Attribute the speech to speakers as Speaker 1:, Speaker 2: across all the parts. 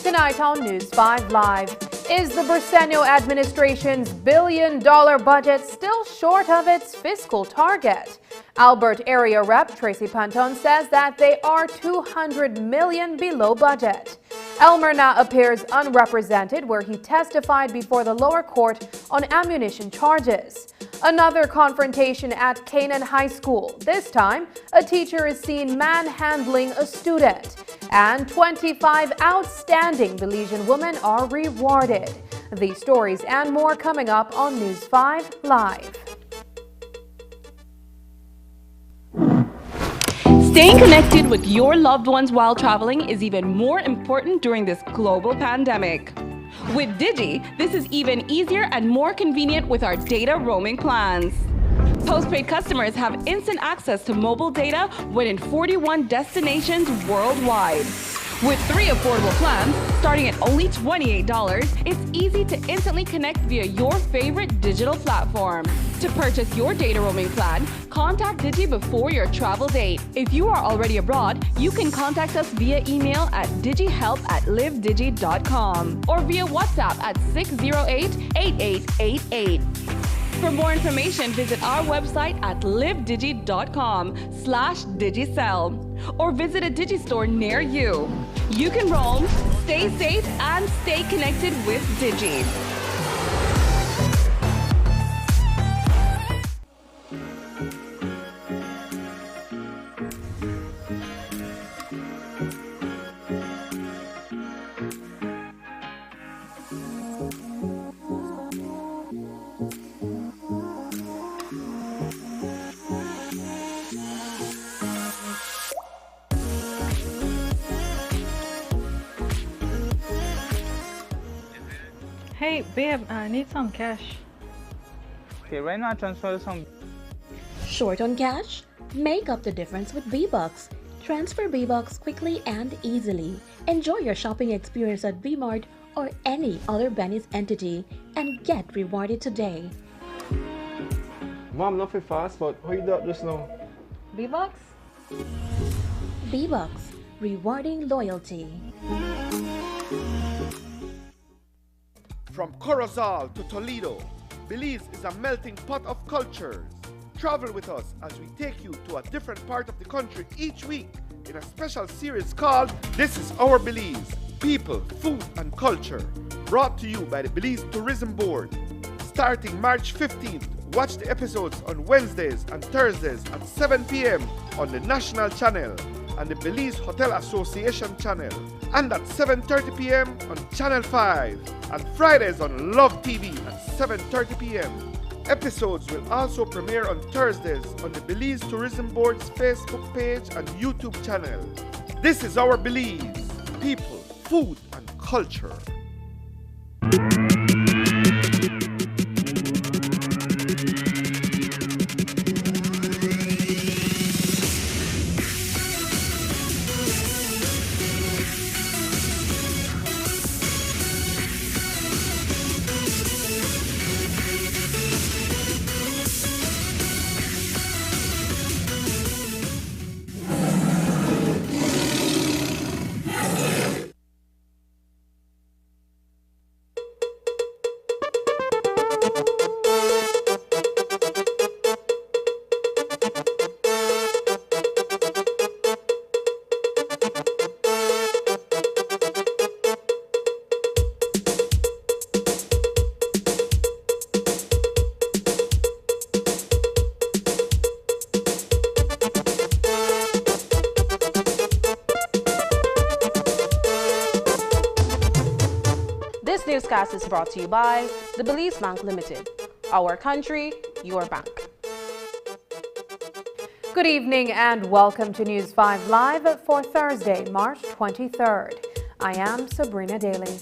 Speaker 1: Tonight on News 5 Live, is the Briceño administration's billion-dollar budget still short of its fiscal target? Albert Area Rep Tracy Panton says that they are $200 million below budget. Elmer now appears unrepresented, where he testified before the lower court on ammunition charges. Another confrontation at Canaan High School. This time, a teacher is seen manhandling a student. And 25 outstanding Belizean women are rewarded. These stories and more coming up on News 5 Live.
Speaker 2: Staying connected with your loved ones while traveling is even more important during this global pandemic. With Digi, this is even easier and more convenient with our data roaming plans. Postpaid customers have instant access to mobile data within 41 destinations worldwide. With 3 affordable plans, starting at only $28, it's easy to instantly connect via your favorite digital platform. To purchase your data roaming plan, contact Digi before your travel date. If you are already abroad, you can contact us via email at digihelp@livedigi.com or via WhatsApp at 608-8888. For more information, visit our website at livedigi.com/digicel or visit a Digi-store near you. You can roam, stay safe, and stay connected with Digi.
Speaker 3: Hey babe, I need some cash.
Speaker 4: Okay, right now transfer some.
Speaker 5: Short on cash? Make up the difference with V-Bucks. Transfer V-Bucks quickly and easily. Enjoy your shopping experience at V-Mart or any other Benny's entity and get rewarded today.
Speaker 6: Mom, nothing fast, but how you do that just now?
Speaker 3: V-Bucks?
Speaker 5: V-Bucks, rewarding loyalty.
Speaker 7: From Corozal to Toledo, Belize is a melting pot of cultures. Travel with us as we take you to a different part of the country each week in a special series called This is Our Belize, People, Food and Culture, brought to you by the Belize Tourism Board. Starting March 15th, watch the episodes on Wednesdays and Thursdays at 7 p.m. on the National Channel and the Belize Hotel Association channel, and at 7:30 p.m. on Channel 5, and Fridays on Love TV at 7:30 p.m. Episodes will also premiere on Thursdays on the Belize Tourism Board's Facebook page and YouTube channel. This is our Belize. People, food, and culture.
Speaker 8: This newscast is brought to you by the Belize Bank Limited. Our country, your bank.
Speaker 1: Good evening and welcome to News 5 Live for Thursday, March 23rd. I am Sabrina Daly.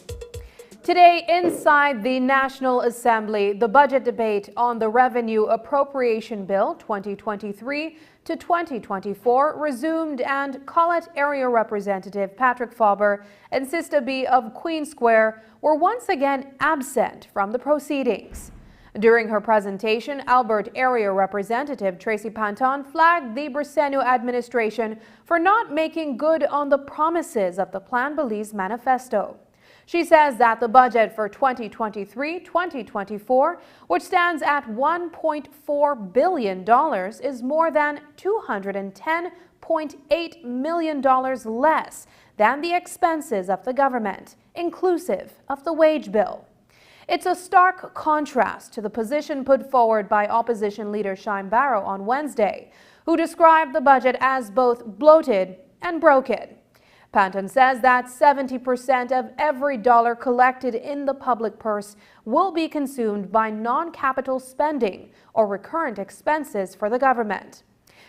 Speaker 1: Today, inside the National Assembly, the budget debate on the Revenue Appropriation Bill 2023 to 2024 resumed, and Collet Area Representative Patrick Fauber and Sista B of Queen Square were once again absent from the proceedings. During her presentation, Albert Area Representative Tracy Panton flagged the Briceño administration for not making good on the promises of the Plan Belize manifesto. She says that the budget for 2023-2024, which stands at $1.4 billion, is more than $210.8 million less than the expenses of the government, inclusive of the wage bill. It's a stark contrast to the position put forward by opposition leader Shine Barrow on Wednesday, who described the budget as both bloated and broken. Panton says that 70% of every dollar collected in the public purse will be consumed by non-capital spending or recurrent expenses for the government.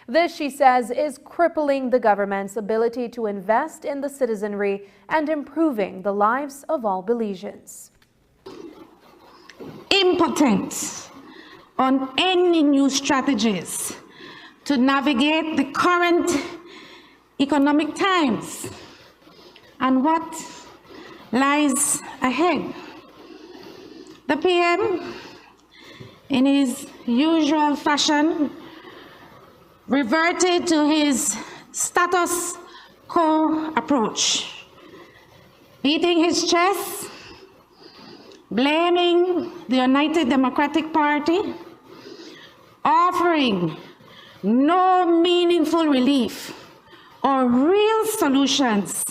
Speaker 1: This, she says, is crippling the government's ability to invest in the citizenry and improving the lives of all Belizeans.
Speaker 9: Impotent on any new strategies to navigate the current economic times and what lies ahead. The PM, in his usual fashion, reverted to his status quo approach, beating his chest, blaming the United Democratic Party, offering no meaningful relief or real solutions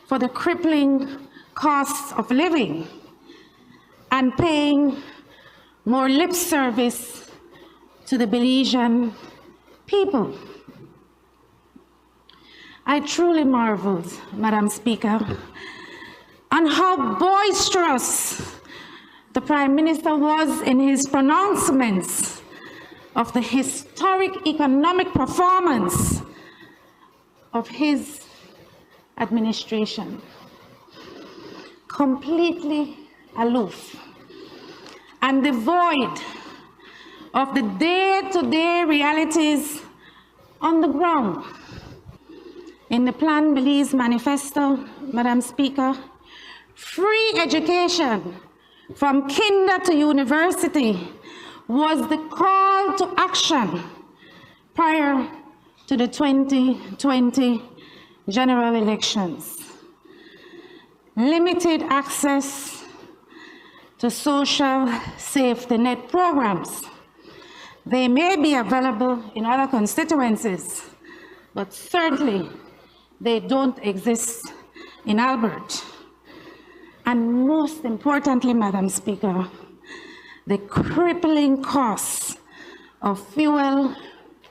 Speaker 9: for the crippling costs of living, and paying more lip service to the Belizean people. I truly marveled, Madam Speaker, on how boisterous the Prime Minister was in his pronouncements of the historic economic performance of his administration. Completely aloof and devoid of the day-to-day realities on the ground. In the Plan Belize manifesto, Madam Speaker, free education from kinder to university was the call to action prior to the 2020 general elections. Limited access to social safety net programs. They may be available in other constituencies, but certainly they don't exist in Albert. And most importantly, Madam Speaker, the crippling costs of fuel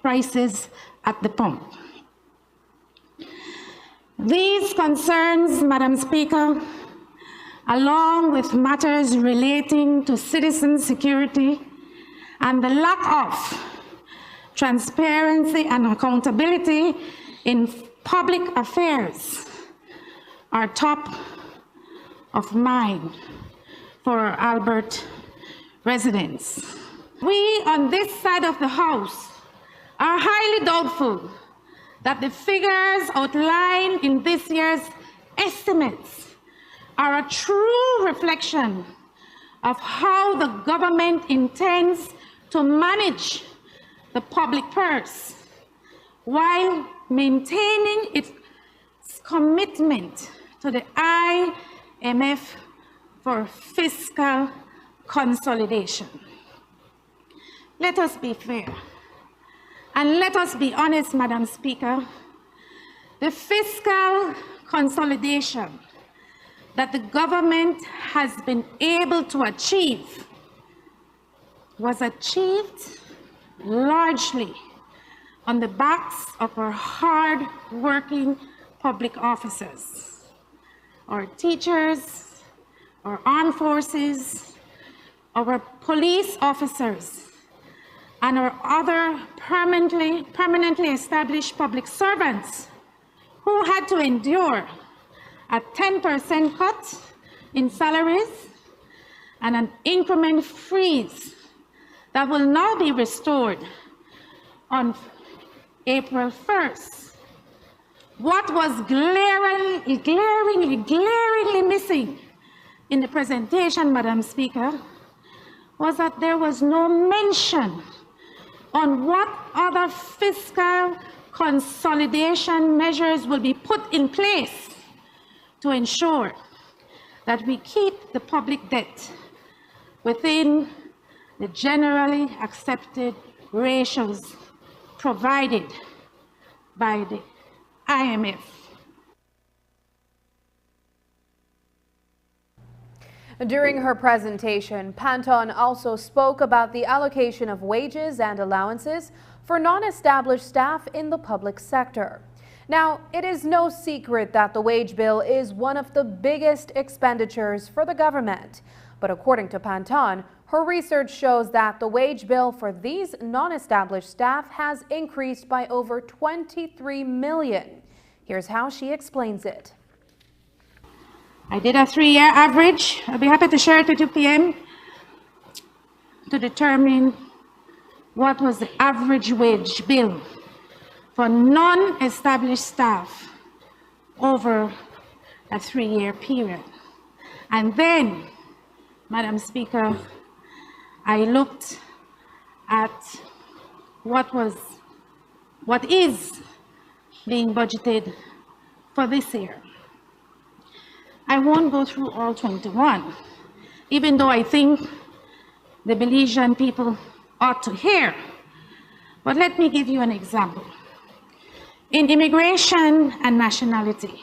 Speaker 9: prices at the pump. These concerns, Madam Speaker, along with matters relating to citizen security and the lack of transparency and accountability in public affairs are top of mind for Albert residents. We on this side of the House are highly doubtful that the figures outlined in this year's estimates are a true reflection of how the government intends to manage the public purse while maintaining its commitment to the IMF for fiscal consolidation. Let us be fair and let us be honest, Madam Speaker. The fiscal consolidation that the government has been able to achieve was achieved largely on the backs of our hard-working public officers, our teachers, our armed forces, our police officers, and our other permanently established public servants who had to endure a 10% cut in salaries and an increment freeze that will now be restored on April 1st. What was glaringly missing in the presentation, Madam Speaker, was that there was no mention on what other fiscal consolidation measures will be put in place to ensure that we keep the public debt within the generally accepted ratios provided by the IMF.
Speaker 1: During her presentation, Panton also spoke about the allocation of wages and allowances for non-established staff in the public sector. Now, it is no secret that the wage bill is one of the biggest expenditures for the government. But according to Panton, her research shows that the wage bill for these non-established staff has increased by over $23 million. Here's how she explains it.
Speaker 9: I did a 3-year average. I'll be happy to share it with you, PM, to determine what was the average wage bill for non-established staff over a 3-year period. And then, Madam Speaker, I looked at what is being budgeted for this year. I won't go through all 21, even though I think the Belizean people ought to hear. But let me give you an example. In immigration and nationality,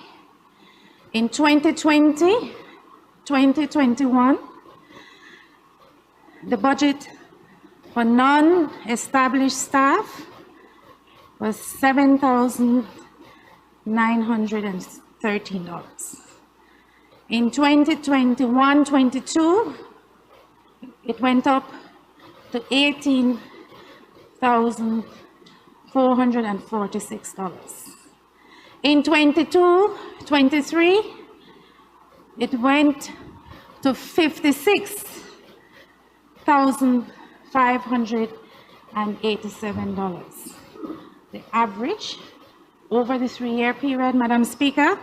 Speaker 9: in 2020, 2021, the budget for non-established staff was $7,913. In 2021-22, it went up to $18,446. In 22-23, it went to $56,587. The average over the 3-year period, Madam Speaker,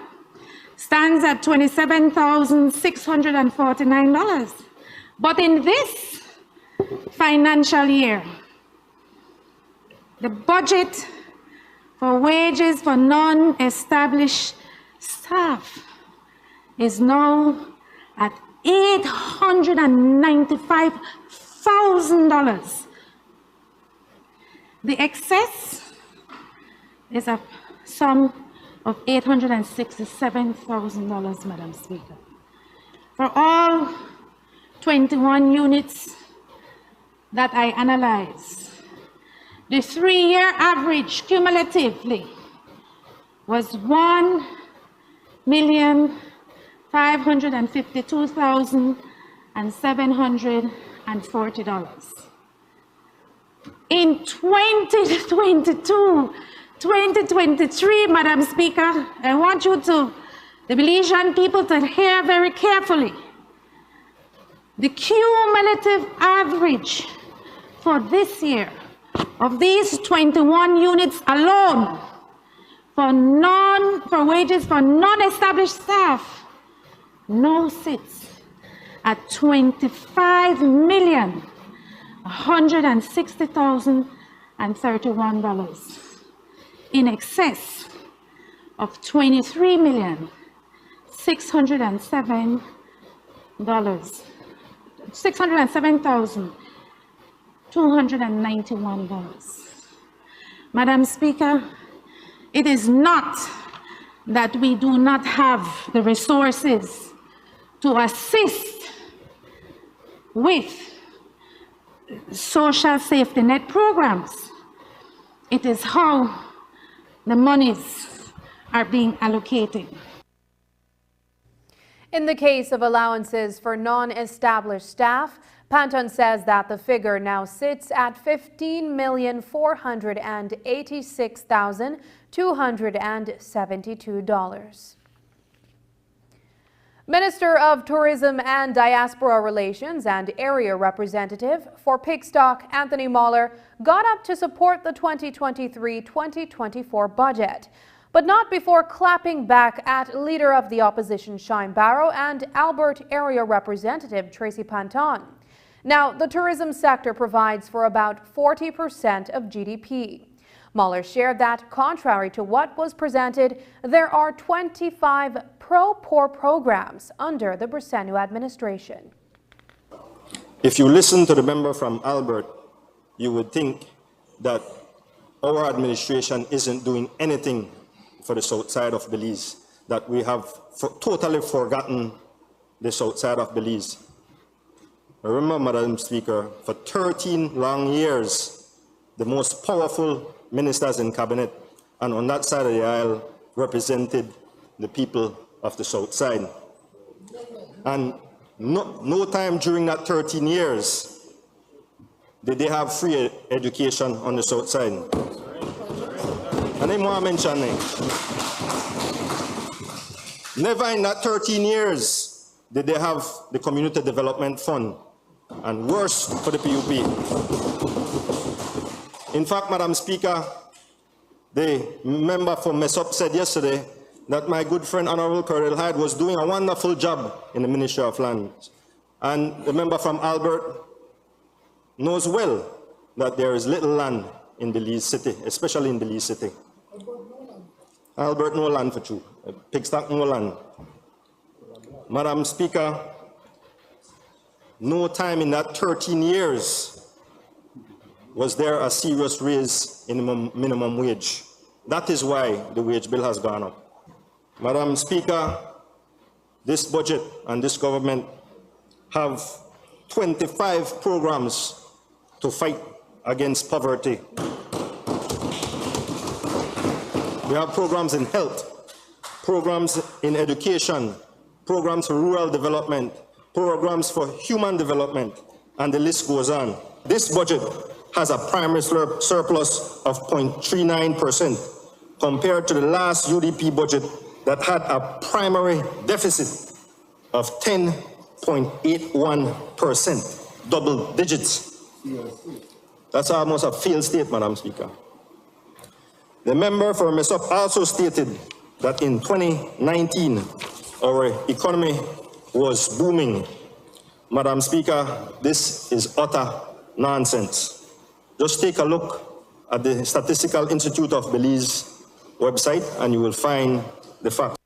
Speaker 9: stands at $27,649. But in this financial year, the budget for wages for non-established staff is now at $895,000. The excess is a sum of $867,000, Madam Speaker. For all 21 units that I analyzed, the 3-year average cumulatively was $1,552,740. In 2022-23, 2023, Madam Speaker, I want you to, the Belizean people, to hear very carefully. The cumulative average for this year of these 21 units alone for wages for non-established staff now sits at $25,160,031, in excess of $607,291. Madam Speaker, it is not that we do not have the resources to assist with social safety net programs. It is how the monies are being allocated.
Speaker 1: In the case of allowances for non-established staff, Panton says that the figure now sits at $15,486,272. Minister of Tourism and Diaspora Relations and Area Representative for Pigstock, Anthony Mahler, got up to support the 2023-2024 budget, but not before clapping back at Leader of the Opposition Shine Barrow and Albert Area Representative Tracy Panton. Now, the tourism sector provides for about 40% of GDP. Mahler shared that, contrary to what was presented, there are 25 pro-poor programs under the Briceño administration.
Speaker 6: If you listen to the member from Albert, you would think that our administration isn't doing anything for the south side of Belize, that we have totally forgotten the south side of Belize. Remember, Madam Speaker, for 13 long years, the most powerful ministers in cabinet and on that side of the aisle represented the people of the south side. And no time during that 13 years did they have free education on the south side. And I want to mention it. Never in that 13 years did they have the Community Development Fund, and worse for the PUP. In fact, Madam Speaker, the member for MESOP said yesterday that my good friend Honorable Pearl Hyde was doing a wonderful job in the Ministry of Lands. And the member from Albert knows well that there is little land in Belize City, especially in Belize City. Albert, no land for you. Pigstock, no land. Madam Speaker, no time in that 13 years was there a serious raise in the minimum wage. That is why the wage bill has gone up. Madam Speaker, this budget and this government have 25 programs to fight against poverty. We have programs in health, programs in education, programs for rural development, programs for human development, and the list goes on. This budget has a primary surplus of 0.39% compared to the last UDP budget that had a primary deficit of 10.81%, double digits. That's almost a failed state, Madam Speaker. The member for MESOP also stated that in 2019, our economy was booming. Madam Speaker, this is utter nonsense. Just take a look at the Statistical Institute of Belize website and you will find the facts.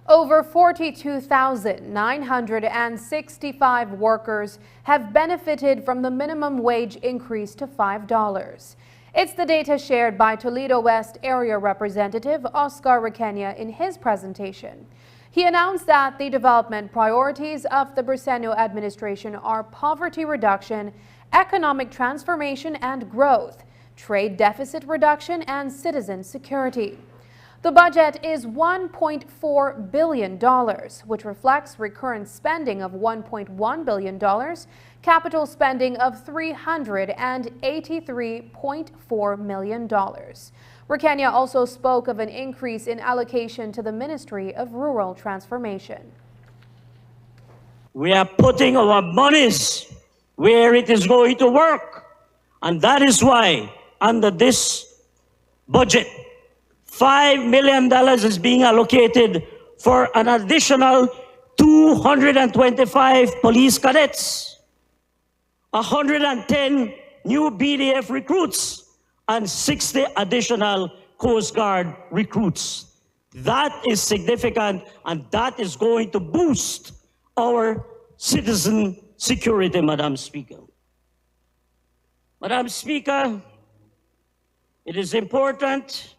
Speaker 1: Over 42,965 workers have benefited from the minimum wage increase to $5. It's the data shared by Toledo West Area Representative Oscar Requena in his presentation. He announced that the development priorities of the Briceño administration are poverty reduction, economic transformation and growth, trade deficit reduction, and citizen security. The budget is $1.4 billion, which reflects recurrent spending of $1.1 billion, capital spending of $383.4 million. Rekenya also spoke of an increase in allocation to the Ministry of Rural Transformation.
Speaker 10: We are putting our monies where it is going to work. And that is why, under this budget, $5 million is being allocated for an additional 225 police cadets, 110 new BDF recruits, and 60 additional Coast Guard recruits. That is significant, and that is going to boost our citizen security, Madam Speaker. Madam Speaker, it is important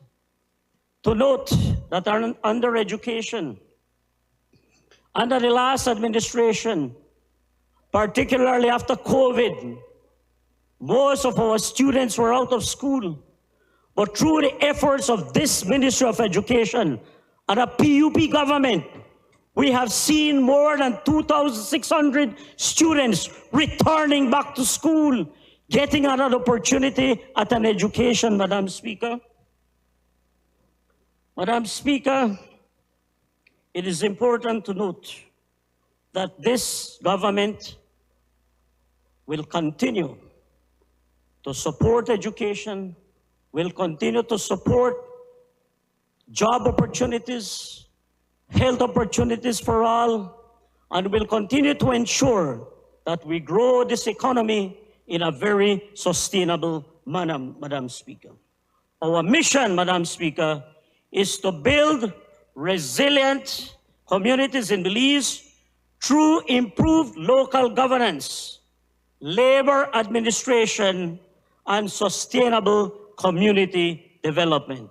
Speaker 10: to note that under education, under the last administration, particularly after COVID, most of our students were out of school. But through the efforts of this Ministry of Education and a PUP government, we have seen more than 2,600 students returning back to school, getting another opportunity at an education, Madam Speaker. Madam Speaker, it is important to note that this government will continue to support education, will continue to support job opportunities, health opportunities for all, and will continue to ensure that we grow this economy in a very sustainable manner, Madam Speaker. Our mission, Madam Speaker, is to build resilient communities in Belize through improved local governance, labor administration, and sustainable community development.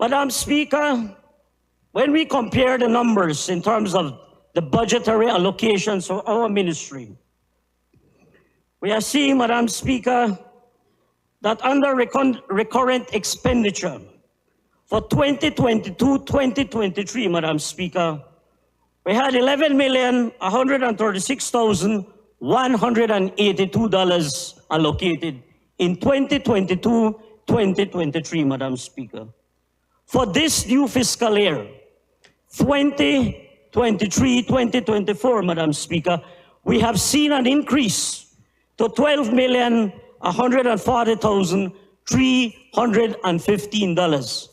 Speaker 10: Madam Speaker, when we compare the numbers in terms of the budgetary allocations for our ministry, we are seeing, Madam Speaker, that under recurrent expenditure for 2022-2023, Madam Speaker, we had $11,136,182 allocated in 2022-2023, Madam Speaker. For this new fiscal year, 2023-2024, Madam Speaker, we have seen an increase to $12,140,315.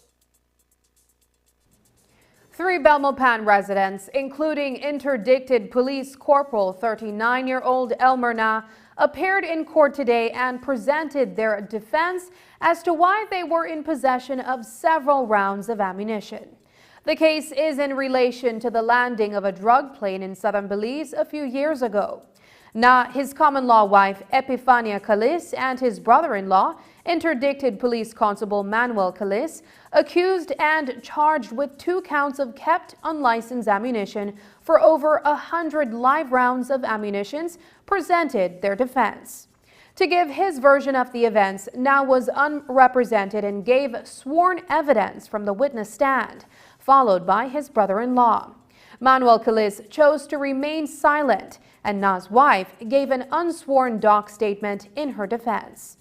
Speaker 1: 3 Belmopan residents, including interdicted police corporal 39-year-old Elmerna, appeared in court today and presented their defense as to why they were in possession of several rounds of ammunition. The case is in relation to the landing of a drug plane in southern Belize a few years ago. Now, his common-law wife, Epifania Calis, and his brother-in-law, interdicted police constable Manuel Calis, accused and charged with 2 counts of kept unlicensed ammunition for over 100 live rounds of ammunition, presented their defense. To give his version of the events, Now was unrepresented and gave sworn evidence from the witness stand, followed by his brother-in-law. Manuel Calis chose to remain silent, and Na's wife gave an unsworn doc statement in her defense.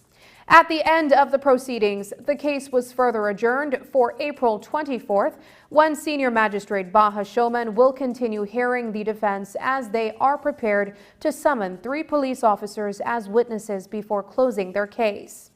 Speaker 1: At the end of the proceedings, the case was further adjourned for April 24th, when Senior Magistrate Baha Showman will continue hearing the defense as they are prepared to summon 3 police officers as witnesses before closing their case.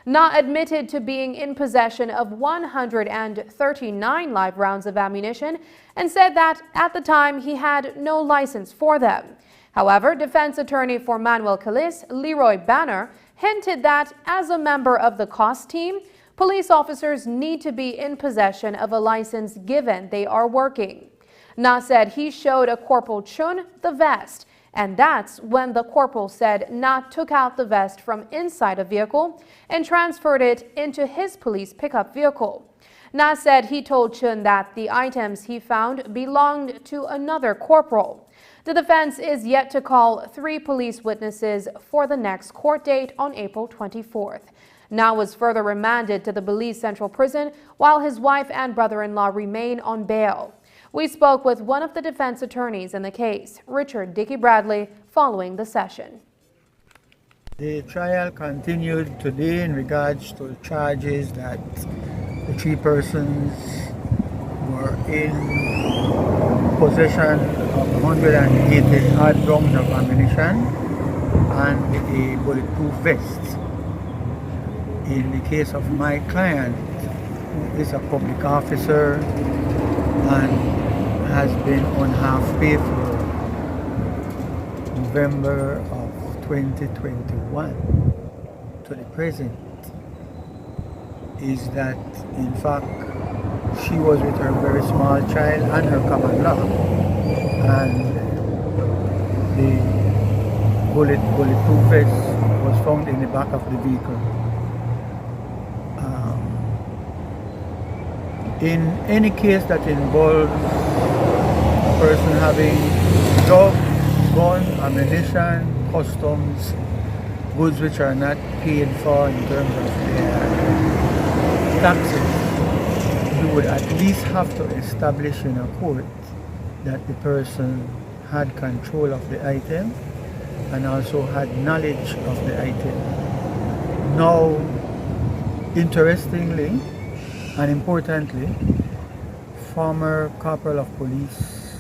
Speaker 1: Na admitted to being in possession of 139 live rounds of ammunition and said that at the time he had no license for them. However, defense attorney for Manuel Calis, Leroy Banner, hinted that as a member of the COS team, police officers need to be in possession of a license given they are working. Na said he showed a Corporal Chun the vest, and that's when the corporal said Na took out the vest from inside a vehicle and transferred it into his police pickup vehicle. Na said he told Chun that the items he found belonged to another corporal. The defense is yet to call 3 police witnesses for the next court date on April 24th. now was further remanded to the Belize Central Prison while his wife and brother-in-law remain on bail. We spoke with one of the defense attorneys in the case, Richard Dickey Bradley, following the session.
Speaker 11: The trial continued today in regards to charges that the three persons were in possession of 180 odd rounds of ammunition and a bulletproof vest. In the case of my client, who is a public officer and has been on half pay for November of 2021 to the present, is that in fact she was with her very small child and her common law, and the bulletproof vest was found in the back of the vehicle. In any case that involves a person having drugs, gun, ammunition, customs, goods which are not paid for in terms of their taxes, you would at least have to establish in a court that the person had control of the item and also had knowledge of the item. Now, interestingly and importantly, former Corporal of Police,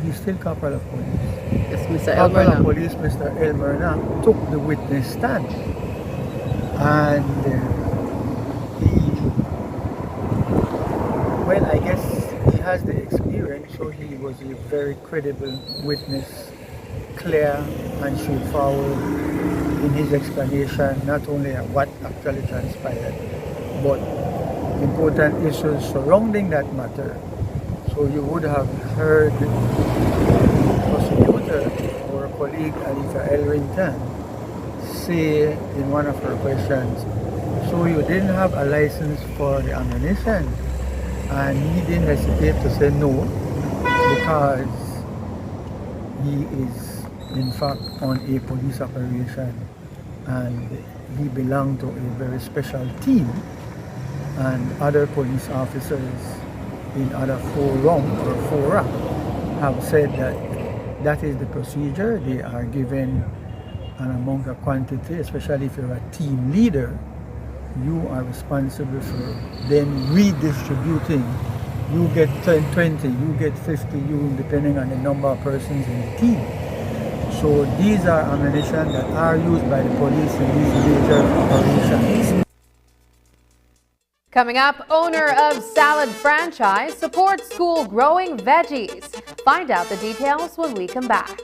Speaker 11: he's still Corporal of Police.
Speaker 12: Yes, Mr.
Speaker 11: Corporal of Police, Mr. Elmerna, took the witness stand. And I guess he has the experience, so he was a very credible witness, clear and straightforward in his explanation, not only of what actually transpired, but important issues surrounding that matter. So you would have heard the prosecutor or colleague Alifa Elrington say in one of her questions, so you didn't have a license for the ammunition? And he didn't hesitate to say no, because he is in fact on a police operation and he belonged to a very special team, and other police officers in other fora have said that that is the procedure. They are given an amount of quantity, especially if you're a team leader. You are responsible for then redistributing. You get 10, 20, you get 50, depending on the number of persons in the team. So these are ammunition that are used by the police in these major operations.
Speaker 1: Coming up, owner of salad franchise supports school growing veggies. Find out the details when we come back.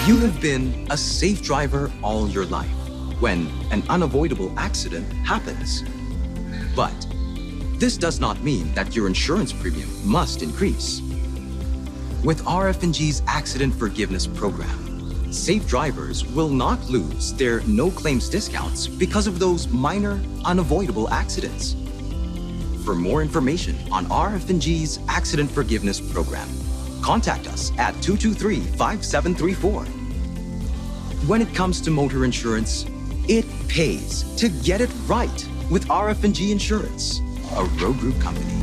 Speaker 13: You have been a safe driver all your life when an unavoidable accident happens. But this does not mean that your insurance premium must increase. With RF&G's Accident Forgiveness Program, safe drivers will not lose their no-claims discounts because of those minor, unavoidable accidents. For more information on RF&G's Accident Forgiveness Program, contact us at 223-5734. When it comes to motor insurance, it pays to get it right with RF&G Insurance, a road group company.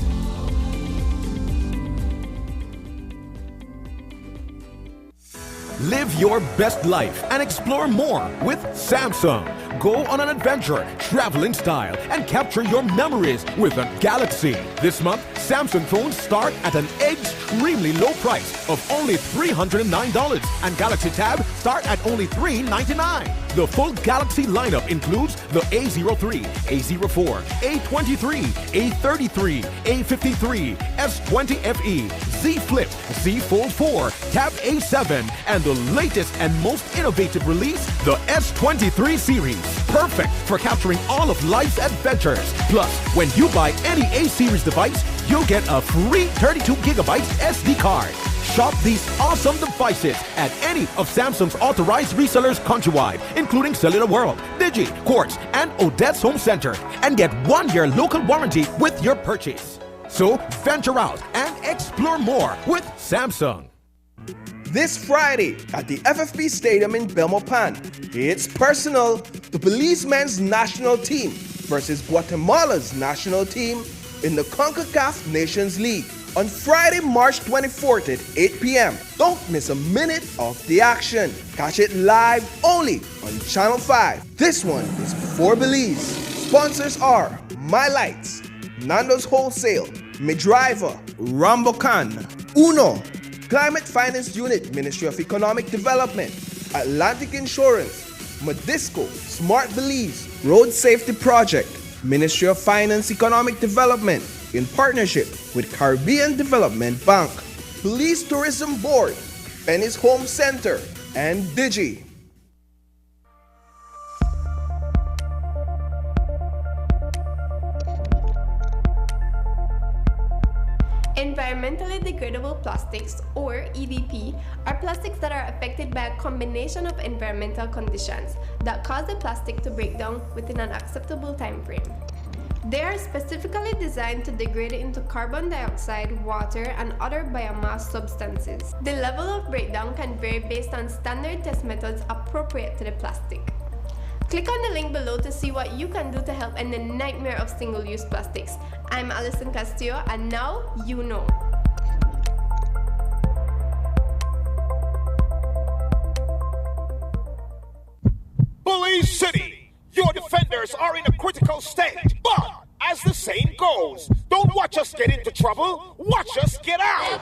Speaker 14: Live your best life and explore more with Samsung. Go on an adventure, travel in style, and capture your memories with a Galaxy. This month, Samsung phones start at an extremely low price of only $309, and Galaxy Tab start at only $399. The full Galaxy lineup includes the A03, A04, A23, A33, A53, S20 FE, Z Flip, Z Fold 4, Tab A7, and the latest and most innovative release, the S23 series. Perfect for capturing all of life's adventures. Plus, when you buy any A-series device, you'll get a free 32GB SD card. Shop these awesome devices at any of Samsung's authorized resellers countrywide, including Cellular World, Digi, Quartz, and Odette's Home Center, and get 1-year local warranty with your purchase. So venture out and explore more with Samsung.
Speaker 12: This Friday at the FFP Stadium in Belmopan, it's personal. The policemen's national team versus Guatemala's national team in the CONCACAF Nations League on Friday, March 24th at 8 p.m. Don't miss a minute of the action. Catch it live only on Channel 5. This one is for Belize. Sponsors are My Lights, Nando's Wholesale, Midriver, Rambocan, Uno, Climate Finance Unit, Ministry of Economic Development, Atlantic Insurance, Modisco, Smart Belize, Road Safety Project, Ministry of Finance Economic Development, in partnership with Caribbean Development Bank, Police Tourism Board, Penny's Home Center, and Digi.
Speaker 15: Environmentally degradable plastics, or EDP, are plastics that are affected by a combination of environmental conditions that cause the plastic to break down within an acceptable time frame. They are specifically designed to degrade into carbon dioxide, water, and other biomass substances. The level of breakdown can vary based on standard test methods appropriate to the plastic. Click on the link below to see what you can do to help end the nightmare of single-use plastics. I'm Alison Castillo, and now you know.
Speaker 16: Belize City, your defenders are in a critical state, but as the saying goes, don't watch us get into trouble, watch us get out.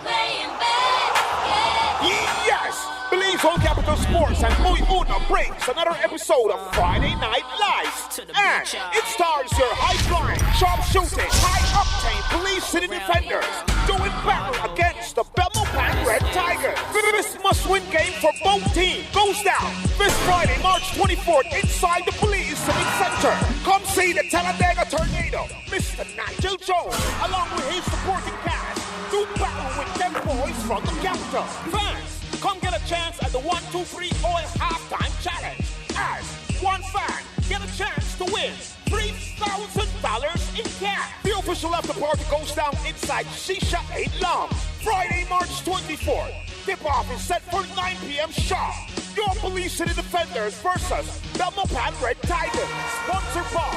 Speaker 16: Yes! Belize All Capital Sports and Muy Uno brings another episode of Friday Night Lights. And it stars your high-flying, sharp-shooting, high-octane Belize City defenders doing battle against the Belmopan Red Tigers. This must-win game for both teams goes down this Friday, March 24th, inside the Belize City Center. Come see the Talladega Tornado, Mr. Nigel Jones, along with his supporting cast, do battle with them boys from the capital. Fans, come get a chance at the 1-2-3 Oil Halftime Challenge. As one fan, get a chance to win $3,000 in cash. The official after party goes down inside Shisha 8 Long. Friday, March 24th. Tip-off is set for 9 p.m. sharp. Your Belize City Defenders versus Belmopan Red Tigers. Sponsored by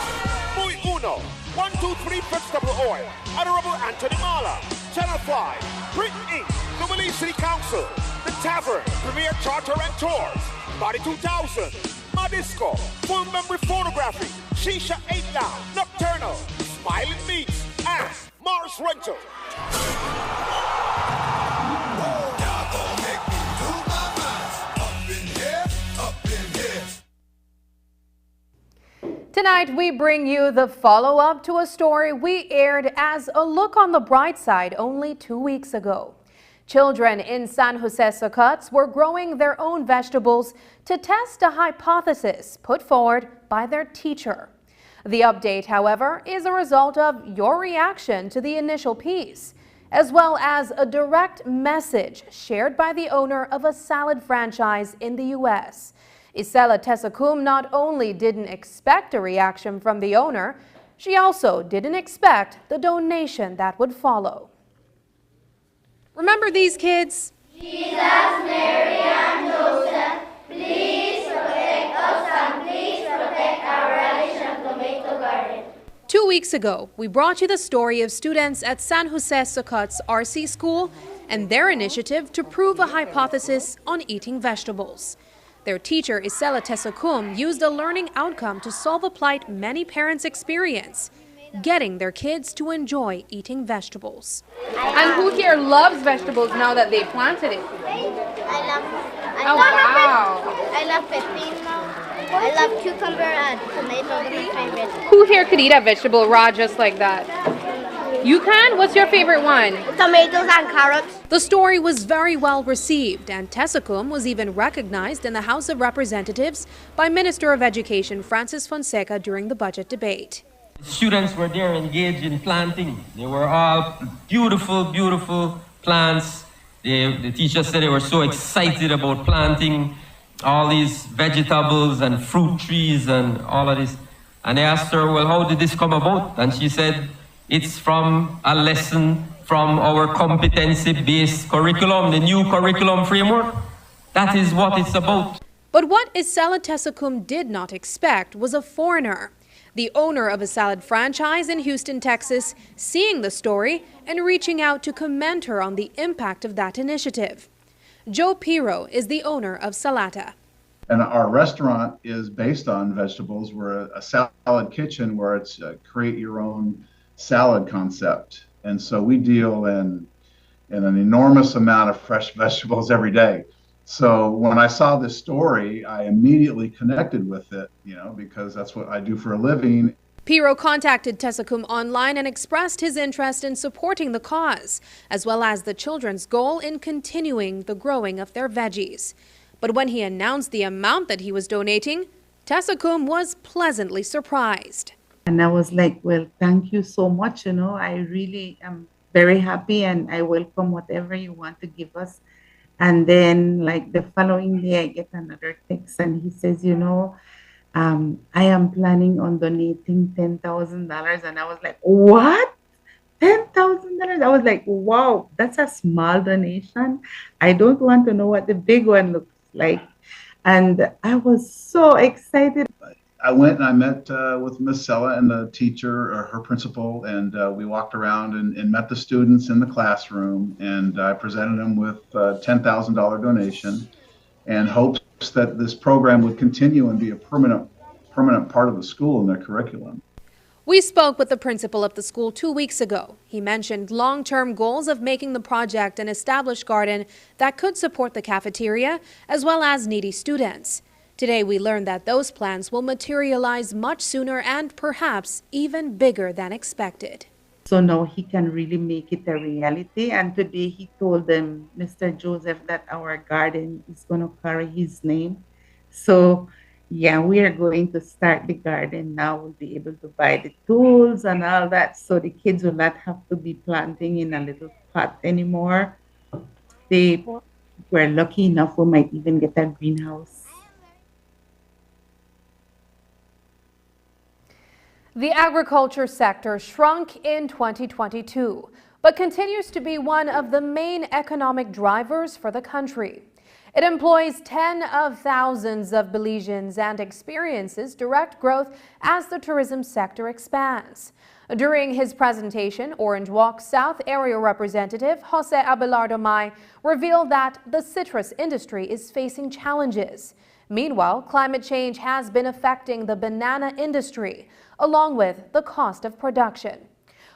Speaker 16: Muy Uno, 1-2-3 Vegetable Oil, Honorable Anthony Mala, Channel 5, Britain Inc., the Belize City Council, The Tavern, Premier Charter and Tours, Body 2000, Modisco, Full Memory Photography, Shisha 8 Lounge, Nocturnal, Smiling Meats, and Mars Rental.
Speaker 1: Tonight, we bring you the follow-up to a story we aired as a look on the bright side only 2 weeks ago. Children in San Jose Socots were growing their own vegetables to test a hypothesis put forward by their teacher. The update, however, is a result of your reaction to the initial piece, as well as a direct message shared by the owner of a salad franchise in the U.S. Isela Tesacum not only didn't expect a reaction from the owner, she also didn't expect the donation that would follow. Remember these kids?
Speaker 17: Jesus, Mary, and Joseph, please protect us and please protect our relish and tomato garden.
Speaker 1: 2 weeks ago, we brought you the story of students at San Jose Socots RC School and their initiative to prove a hypothesis on eating vegetables. Their teacher, Isela Tesacum, used a learning outcome to solve a plight many parents experience, getting their kids to enjoy eating vegetables.
Speaker 18: And who here loves vegetables now that they planted it?
Speaker 17: I love pepino. I love cucumber and tomato. They're my favorite.
Speaker 18: Who here could eat a vegetable raw just like that? You can? What's your favorite one?
Speaker 17: Tomatoes and carrots.
Speaker 1: The story was very well received, and Tesacum was even recognized in the House of Representatives by Minister of Education Francis Fonseca during the budget debate.
Speaker 19: Students were there engaged in planting. They were all beautiful, beautiful plants. The teachers said they were so excited about planting all these vegetables and fruit trees and all of this. And they asked her, well, how did this come about? And she said, it's from a lesson from our competency-based curriculum, the new curriculum framework. That is what it's about.
Speaker 1: But what Isela Tesakum did not expect was a foreigner, the owner of a salad franchise in Houston, Texas, seeing the story and reaching out to commend her on the impact of that initiative. Joe Piro is the owner of Salata.
Speaker 20: And our restaurant is based on vegetables. We're a salad kitchen where it's a create your own salad concept. And so we deal in an enormous amount of fresh vegetables every day. So when I saw this story, I immediately connected with it, because that's what I do for a living.
Speaker 1: Piro contacted Tesakum online and expressed his interest in supporting the cause, as well as the children's goal in continuing the growing of their veggies. But when he announced the amount that he was donating, Tesakum was pleasantly surprised.
Speaker 21: And I was like, well, thank you so much. I really am very happy and I welcome whatever you want to give us. And then like the following day, I get another text and he says, I am planning on donating $10,000. And I was like, what? $10,000? I was like, wow, that's a small donation. I don't want to know what the big one looks like. And I was so excited.
Speaker 20: I went and I met with Miss Sella and the teacher, or her principal, and we walked around and met the students in the classroom. And I presented them with a $10,000 donation and hopes that this program would continue and be a permanent part of the school and their curriculum.
Speaker 1: We spoke with the principal of the school 2 weeks ago. He mentioned long-term goals of making the project an established garden that could support the cafeteria as well as needy students. Today we learned that those plans will materialize much sooner and perhaps even bigger than expected.
Speaker 21: So now he can really make it a reality. And today he told them, Mr. Joseph, that our garden is going to carry his name. So yeah, we are going to start the garden now. We'll be able to buy the tools and all that. So the kids will not have to be planting in a little pot anymore. They were lucky enough, we might even get a greenhouse.
Speaker 1: The agriculture sector shrunk in 2022, but continues to be one of the main economic drivers for the country. It employs tens of thousands of Belizeans and experiences direct growth as the tourism sector expands. During his presentation, Orange Walk South Area Representative Jose Abelardo May revealed that the citrus industry is facing challenges. Meanwhile, climate change has been affecting the banana industry, along with the cost of production.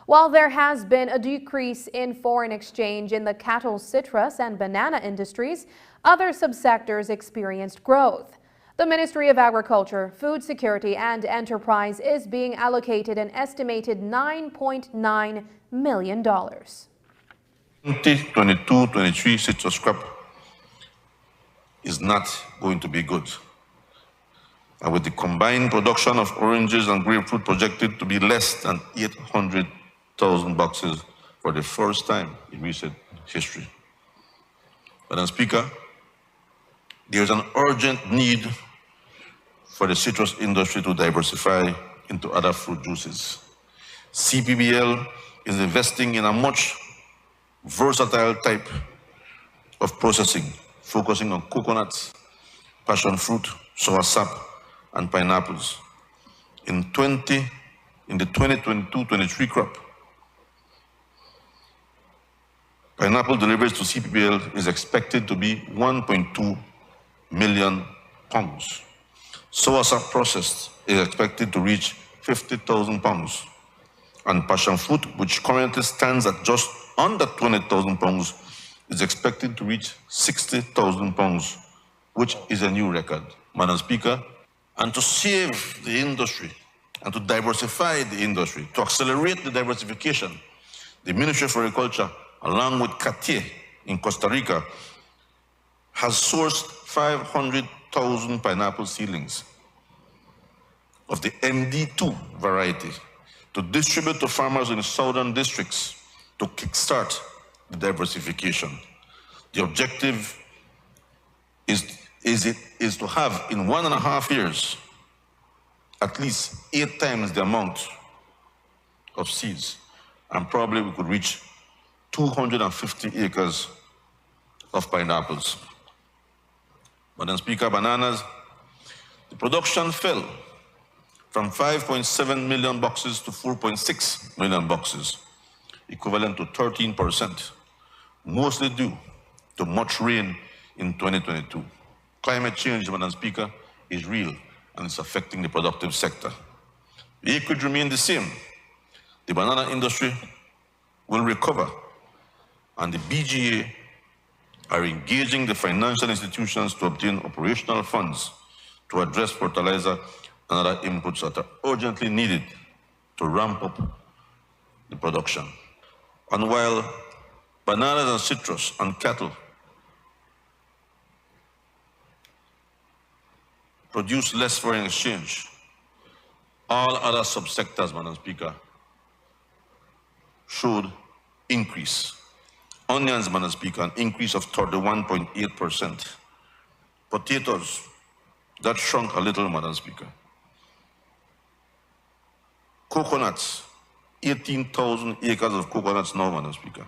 Speaker 1: While there has been a decrease in foreign exchange in the cattle, citrus, and banana industries, other subsectors experienced growth. The Ministry of Agriculture, Food Security and Enterprise is being allocated an estimated $9.9 million.
Speaker 22: 2022-23 citrus crop is not going to be good. And with the combined production of oranges and grapefruit projected to be less than 800,000 boxes for the first time in recent history. Madam Speaker, there is an urgent need for the citrus industry to diversify into other fruit juices. CPBL is investing in a much versatile type of processing, focusing on coconuts, passion fruit, soursop, and pineapples. In the 2022-23 crop, pineapple deliveries to CPBL is expected to be 1.2 million pounds. Soursop processed is expected to reach 50,000 pounds. And passion fruit, which currently stands at just under 20,000 pounds, is expected to reach 60,000 pounds, which is a new record. Madam Speaker, and to save the industry and to diversify the industry, to accelerate the diversification, the Ministry of Agriculture, along with CATIE in Costa Rica, has sourced 500,000 pineapple seedlings of the MD2 variety to distribute to farmers in the southern districts to kickstart the diversification. The objective is to have in 1.5 years at least 8 times the amount of seeds, and probably we could reach 250 acres of pineapples. Madam Speaker, bananas, the production fell from 5.7 million boxes to 4.6 million boxes, equivalent to 13%, mostly due to much rain in 2022. Climate change, Madam Speaker, is real and it's affecting the productive sector. The acreage remain the same. The banana industry will recover, and the BGA are engaging the financial institutions to obtain operational funds to address fertilizer and other inputs that are urgently needed to ramp up the production. And while bananas and citrus and cattle produce less foreign exchange, all other subsectors, Madam Speaker, showed increase. Onions, Madam Speaker, an increase of 31.8%. Potatoes, that shrunk a little, Madam Speaker. Coconuts, 18,000 acres of coconuts now, Madam Speaker.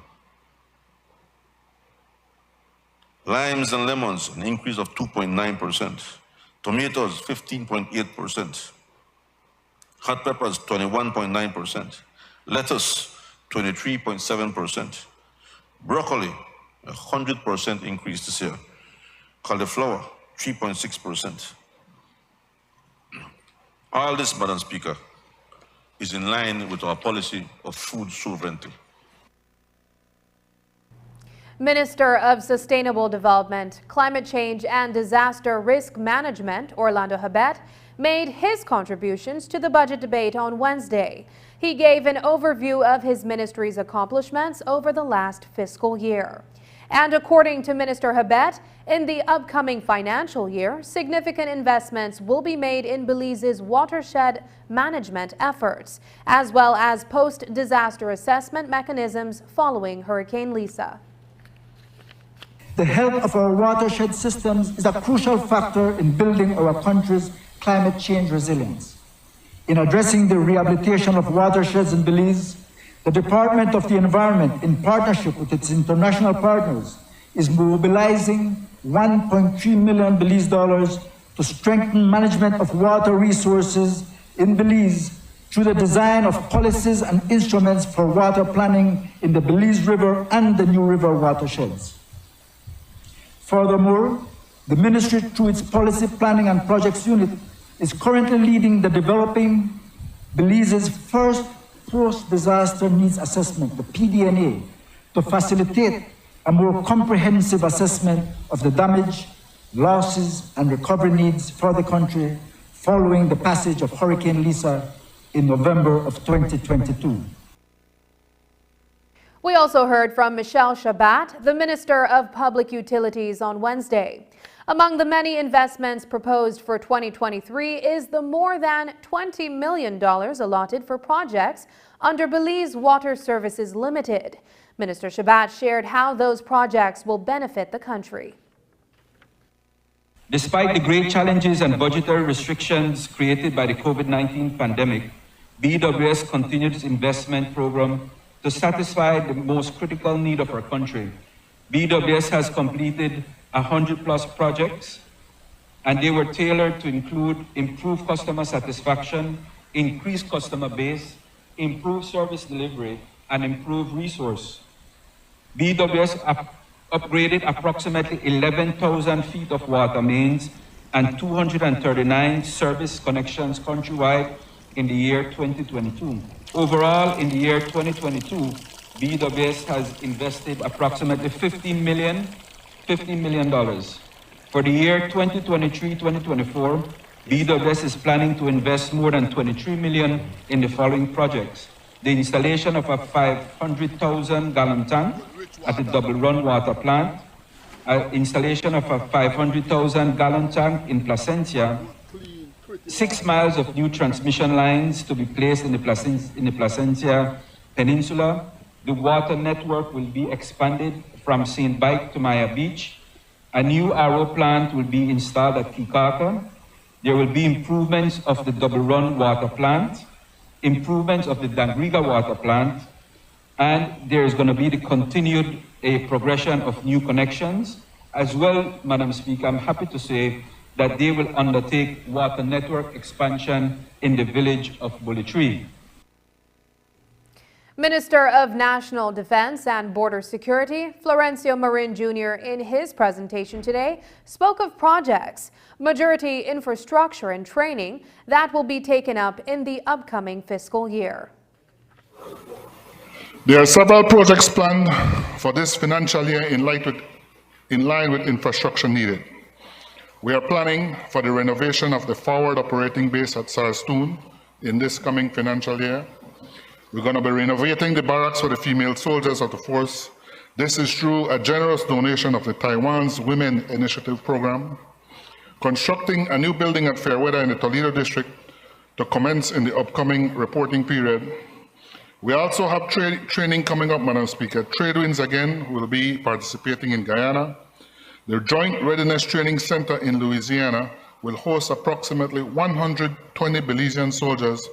Speaker 22: Limes and lemons, an increase of 2.9%. Tomatoes, 15.8%. Hot peppers, 21.9%. Lettuce, 23.7%. Broccoli, 100% increase this year. Cauliflower, 3.6%. All this, Madam Speaker, is in line with our policy of food sovereignty.
Speaker 1: Minister of Sustainable Development, Climate Change and Disaster Risk Management, Orlando Habet, made his contributions to the budget debate on Wednesday. He gave an overview of his ministry's accomplishments over the last fiscal year. And according to Minister Habet, in the upcoming financial year, significant investments will be made in Belize's watershed management efforts, as well as post-disaster assessment mechanisms following Hurricane Lisa.
Speaker 2: The health of our watershed systems is a crucial factor in building our country's climate change resilience. In addressing the rehabilitation of watersheds in Belize, the Department of the Environment, in partnership with its international partners, is mobilizing $1.3 million Belize dollars to strengthen management of water resources in Belize through the design of policies and instruments for water planning in the Belize River and the New River watersheds. Furthermore, the ministry, through its Policy Planning and Projects Unit, is currently leading the developing Belize's first post-disaster needs assessment, the PDNA, to facilitate a more comprehensive assessment of the damage, losses, and recovery needs for the country following the passage of Hurricane Lisa in November of 2022.
Speaker 1: We also heard from Michelle Shabat, the Minister of Public Utilities, on Wednesday. Among the many investments proposed for 2023 is the more than $20 million allotted for projects under Belize Water Services Limited. Minister Shabat shared how those projects will benefit the country.
Speaker 4: Despite the great challenges and budgetary restrictions created by the COVID-19 pandemic, BWS continued its investment program to satisfy the most critical need of our country. BWS has completed 100+ projects, and they were tailored to include improved customer satisfaction, increased customer base, improved service delivery, and improved resource. BWS upgraded approximately 11,000 feet of water mains and 239 service connections countrywide in the year 2022. Overall, in the year 2022, BWS has invested approximately $15 million. For the year 2023-2024, BWS is planning to invest more than $23 million in the following projects: the installation of a 500,000 gallon tank at the Double Run water plant, installation of a 500,000 gallon tank in Placentia, 6 miles of new transmission lines to be placed in the Placentia Peninsula. The water network will be expanded from St. Bike to Maya Beach. A new RO plant will be installed at Kikaka. There will be improvements of the Double Run water plant, improvements of the Dangriga water plant, and there's going to be the continued progression of new connections. As well, Madam Speaker, I'm happy to say that they will undertake water network expansion in the village of Bullitree.
Speaker 1: Minister of National Defense and Border Security, Florencio Marin Jr., in his presentation today, spoke of projects, majority infrastructure and training that will be taken up in the upcoming fiscal year.
Speaker 3: There are several projects planned for this financial year in line with infrastructure needed. We are planning for the renovation of the forward operating base at Sarstoon in this coming financial year. We're going to be renovating the barracks for the female soldiers of the force. This is through a generous donation of the Taiwan's Women Initiative program. Constructing a new building at Fairweather in the Toledo district to commence in the upcoming reporting period. We also have training coming up, Madam Speaker. Tradewinds again will be participating in Guyana. The Joint Readiness Training Center in Louisiana will host approximately 120 Belizean soldiers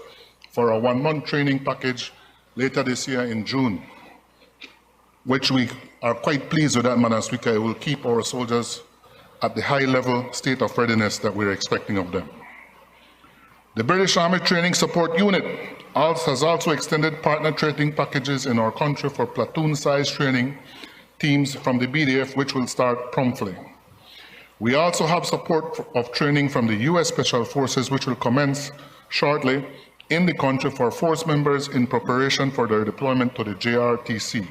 Speaker 3: for a 1-month training package later this year in June, which we are quite pleased with that, Madam Speaker. It will keep our soldiers at the high level state of readiness that we're expecting of them. The British Army Training Support Unit has also extended partner training packages in our country for platoon-sized training teams from the BDF, which will start promptly. We also have support of training from the U.S. Special Forces, which will commence shortly in the country for force members in preparation for their deployment to the JRTC.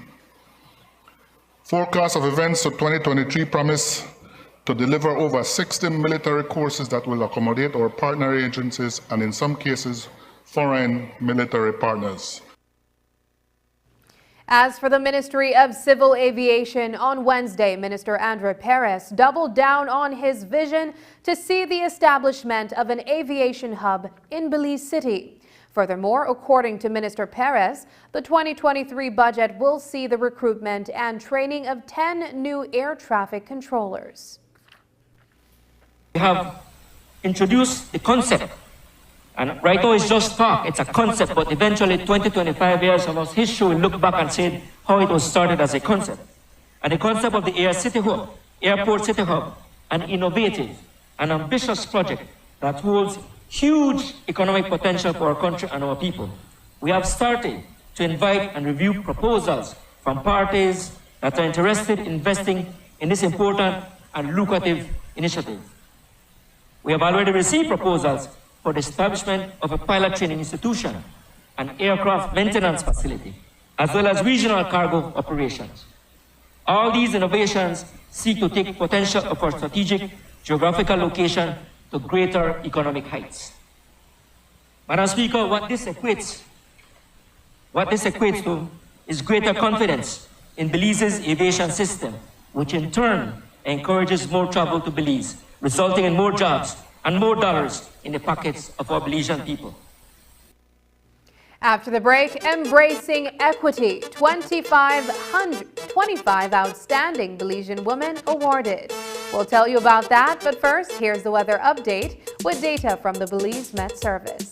Speaker 3: Forecast of events for 2023 promise to deliver over 60 military courses that will accommodate our partner agencies and in some cases, foreign military partners.
Speaker 1: As for the Ministry of Civil Aviation, on Wednesday, Minister Andre Perez doubled down on his vision to see the establishment of an aviation hub in Belize City. Furthermore, according to Minister Perez, the 2023 budget will see the recruitment and training of 10 new air traffic controllers.
Speaker 10: We have introduced the concept, and right now it's just talk, it's a concept, but eventually 20, 25 years of us history will look back and say how it was started as a concept. And the concept of the Airport City Hub, an innovative and ambitious project that holds huge economic potential for our country and our people. We have started to invite and review proposals from parties that are interested in investing in this important and lucrative initiative. We have already received proposals for the establishment of a pilot training institution, an aircraft maintenance facility, as well as regional cargo operations. All these innovations seek to take potential of our strategic geographical location to greater economic heights. Madam Speaker, what this equates to is greater confidence in Belize's aviation system, which in turn encourages more travel to Belize, resulting in more jobs and more dollars in the pockets of our Belizean people.
Speaker 1: After the break, embracing equity, 25 outstanding Belizean women awarded. We'll tell you about that, but first, here's the weather update with data from the Belize Met Service.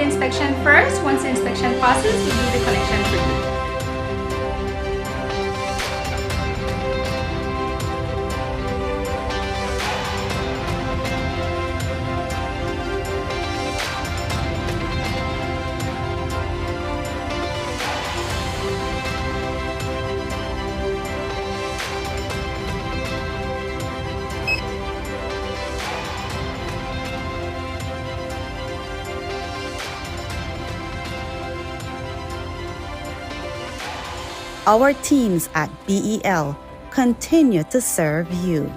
Speaker 5: Inspection first. Once the inspection passes, we do the connection review.
Speaker 7: our teams at BEL continue to serve you.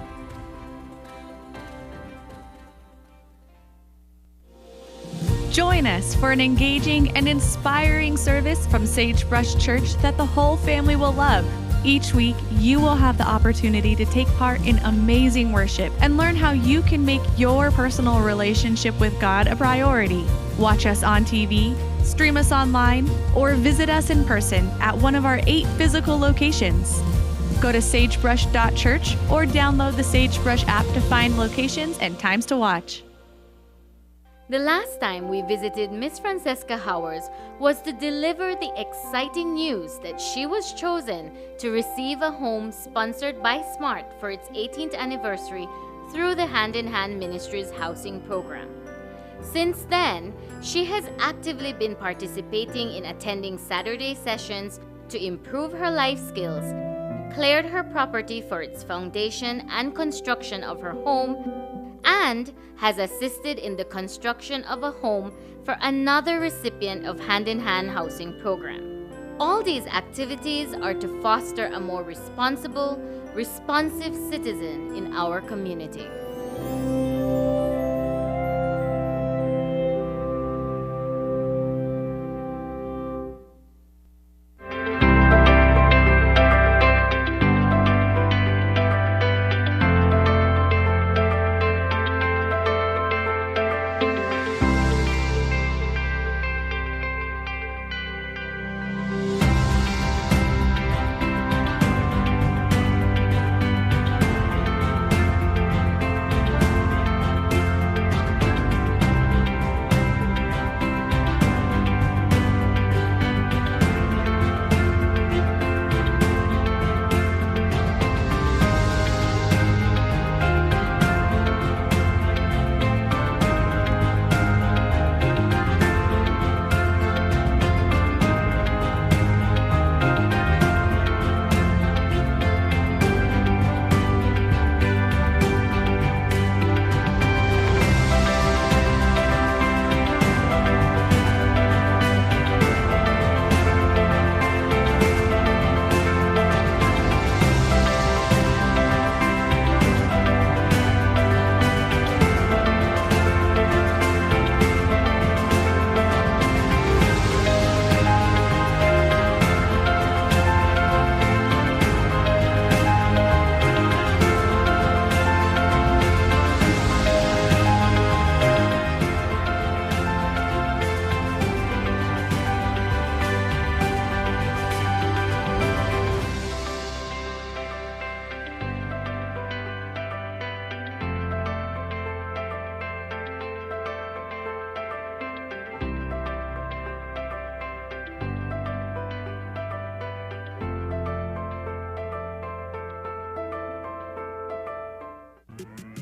Speaker 8: Join us for an engaging and inspiring service from Sagebrush Church that the whole family will love. Each week, you will have the opportunity to take part in amazing worship and learn how you can make your personal relationship with God a priority. Watch us on TV, stream us online, or visit us in person at one of our 8 physical locations. Go to sagebrush.church or download the Sagebrush app to find locations and times to watch.
Speaker 23: The last time we visited Miss Francesca Howers was to deliver the exciting news that she was chosen to receive a home sponsored by SMART for its 18th anniversary through the Hand in Hand Ministries housing program. Since then, she has actively been participating in attending Saturday sessions to improve her life skills, cleared her property for its foundation and construction of her home, and has assisted in the construction of a home for another recipient of Hand in Hand housing program. All these activities are to foster a more responsible, responsive citizen in our community.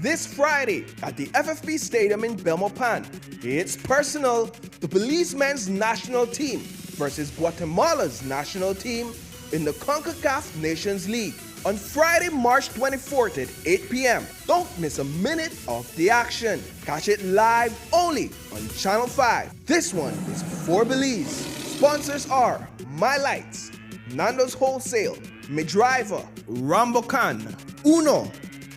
Speaker 12: This Friday at the FFP Stadium in Belmopan, it's personal. The policemen's national team versus Guatemala's national team in the CONCACAF Nations League on Friday, March 24th at 8 p.m. Don't miss a minute of the action. Catch it live only on Channel 5. This one is for Belize. Sponsors are My Lights, Nando's Wholesale, Midriver, Rambocan, Uno,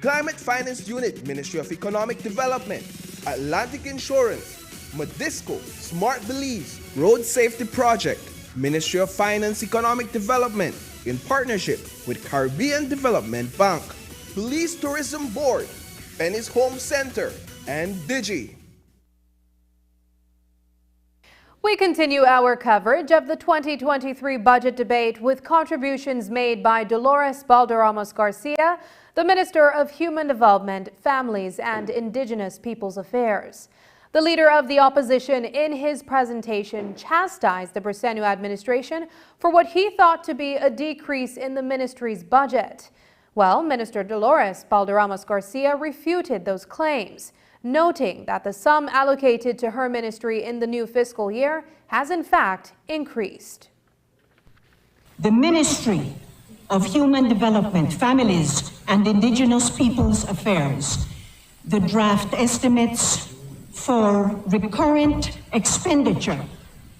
Speaker 12: Climate Finance Unit, Ministry of Economic Development, Atlantic Insurance, Modisco, Smart Belize, Road Safety Project, Ministry of Finance Economic Development, in partnership with Caribbean Development Bank, Police Tourism Board, Penny's Home Center, and Digi.
Speaker 1: We continue our coverage of the 2023 budget debate with contributions made by Dolores Balderramos Garcia, the Minister of Human Development, Families, and Indigenous Peoples Affairs. The leader of the opposition in his presentation chastised the Briceño administration for what he thought to be a decrease in the ministry's budget. Well, Minister Dolores Balderramos Garcia refuted those claims, noting that the sum allocated to her ministry in the new fiscal year has in fact increased.
Speaker 24: The Ministry of Human Development, Families, and Indigenous Peoples Affairs, the draft estimates for recurrent expenditure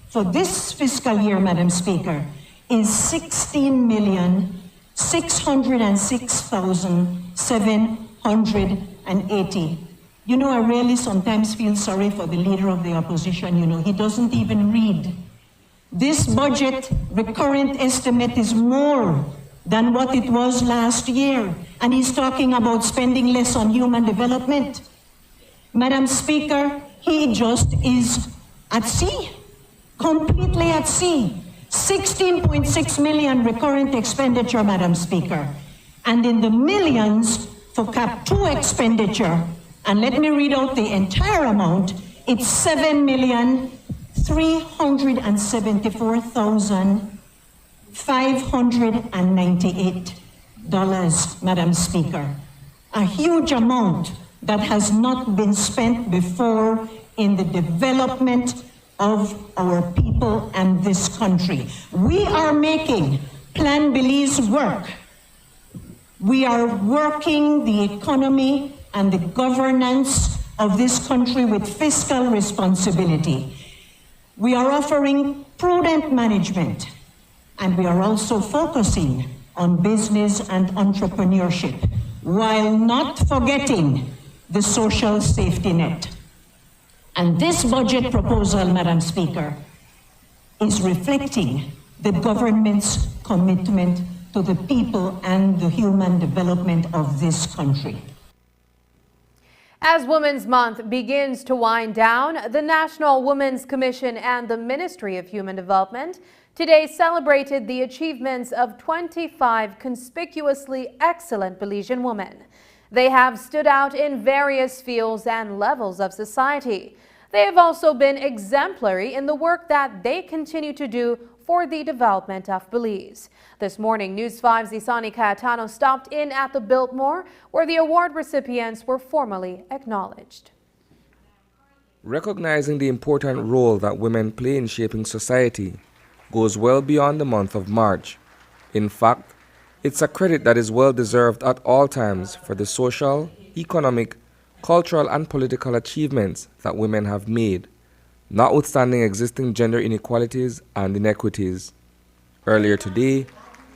Speaker 24: for this fiscal year, Madam Speaker, is 16,606,780. You know, I really sometimes feel sorry for the leader of the opposition. You know, he doesn't even read. This budget recurrent estimate is more than what it was last year, and he's talking about spending less on human development. Madam Speaker, he just is at sea, completely at sea. 16.6 million recurrent expenditure, Madam Speaker, and in the millions for Cap 2 expenditure. And let me read out the entire amount. It's $7,374,598, Madam Speaker. A huge amount that has not been spent before in the development of our people and this country. We are making Plan Belize work. We are working the economy and the governance of this country with fiscal responsibility. We are offering prudent management, and we are also focusing on business and entrepreneurship, while not forgetting the social safety net. And this budget proposal, Madam Speaker, is reflecting the government's commitment to the people and the human development of this country.
Speaker 1: As Women's Month begins to wind down, the National Women's Commission and the Ministry of Human Development today celebrated the achievements of 25 conspicuously excellent Belizean women. They have stood out in various fields and levels of society. They have also been exemplary in the work that they continue to do for the development of Belize. This morning, News 5's Isani Cayetano stopped in at the Biltmore, where the award recipients were formally acknowledged.
Speaker 6: Recognizing the important role that women play in shaping society goes well beyond the month of March. In fact, it's a credit that is well deserved at all times for the social, economic, cultural and political achievements that women have made, notwithstanding existing gender inequalities and inequities. Earlier today,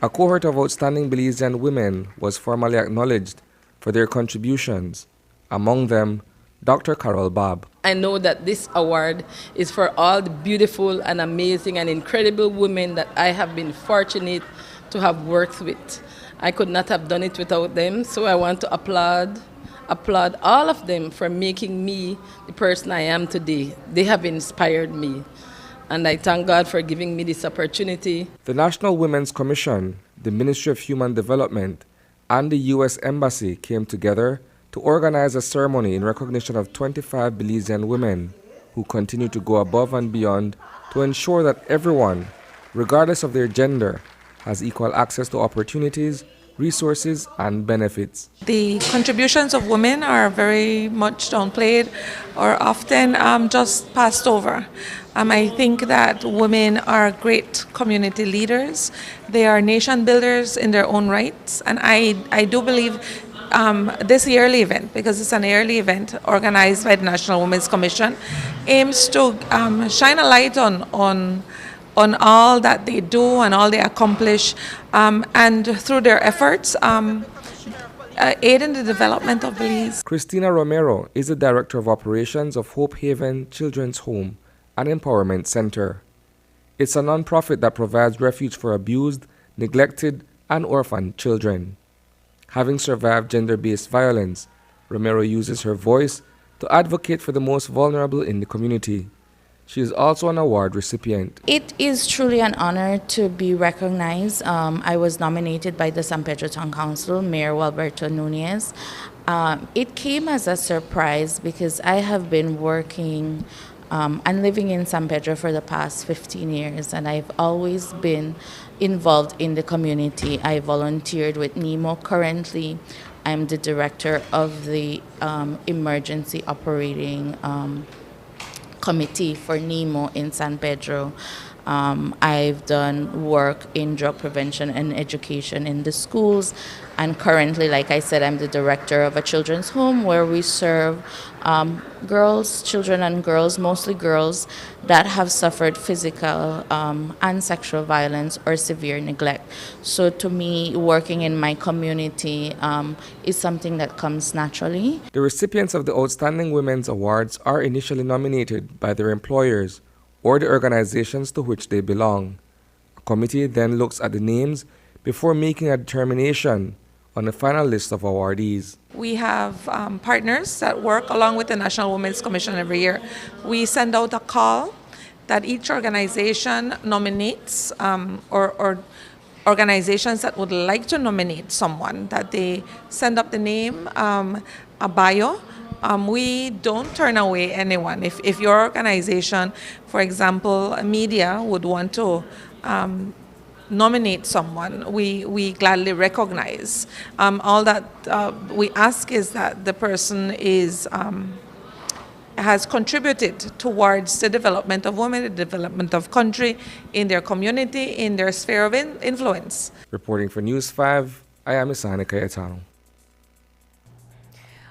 Speaker 6: a cohort of outstanding Belizean women was formally acknowledged for their contributions, among them Dr. Carol Babb.
Speaker 9: I know that this award is for all the beautiful and amazing and incredible women that I have been fortunate to have worked with. I could not have done it without them, so I want to applaud all of them for making me the person I am today. They have inspired me, and I thank God for giving me this opportunity.
Speaker 6: The National Women's Commission, the Ministry of Human Development, and the U.S. Embassy came together to organize a ceremony in recognition of 25 Belizean women who continue to go above and beyond to ensure that everyone, regardless of their gender, has equal access to opportunities, resources, and benefits.
Speaker 11: The contributions of women are very much downplayed or often just passed over. I think that women are great community leaders. They are nation builders in their own rights. And I do believe this yearly event, because it's an yearly event organized by the National Women's Commission, aims to shine a light on all that they do and all they accomplish, and through their efforts, aid in the development of Belize.
Speaker 6: Christina Romero is the Director of Operations of Hope Haven Children's Home and Empowerment Center. It's a non-profit that provides refuge for abused, neglected, and orphaned children. Having survived gender-based violence, Romero uses her voice to advocate for the most vulnerable in the community. She is also an award recipient.
Speaker 13: It is truly an honor to be recognized. I was nominated by the San Pedro Town Council, Mayor Walberto Nunez. It came as a surprise because I have been working and living in San Pedro for the past 15 years, and I've always been involved in the community. I volunteered with NEMO. Currently, I'm the director of the Emergency Operating Committee for NEMO in San Pedro. I've done work in drug prevention and education in the schools. And currently, like I said, I'm the director of a children's home where we serve children and girls, mostly girls, that have suffered physical and sexual violence or severe neglect. So to me, working in my community is something that comes naturally.
Speaker 6: The recipients of the Outstanding Women's Awards are initially nominated by their employers or the organizations to which they belong. A committee then looks at the names before making a determination on the final list of awardees.
Speaker 11: We have partners that work along with the National Women's Commission every year. We send out a call that each organization nominates or organizations that would like to nominate someone, that they send up the name, a bio. We don't turn away anyone. If your organization, for example, a media, would want to nominate someone, we gladly recognize. All that we ask is that the person has contributed towards the development of women, the development of country, in their community, in their sphere of influence.
Speaker 6: Reporting for News 5, I am Isani Cayetano.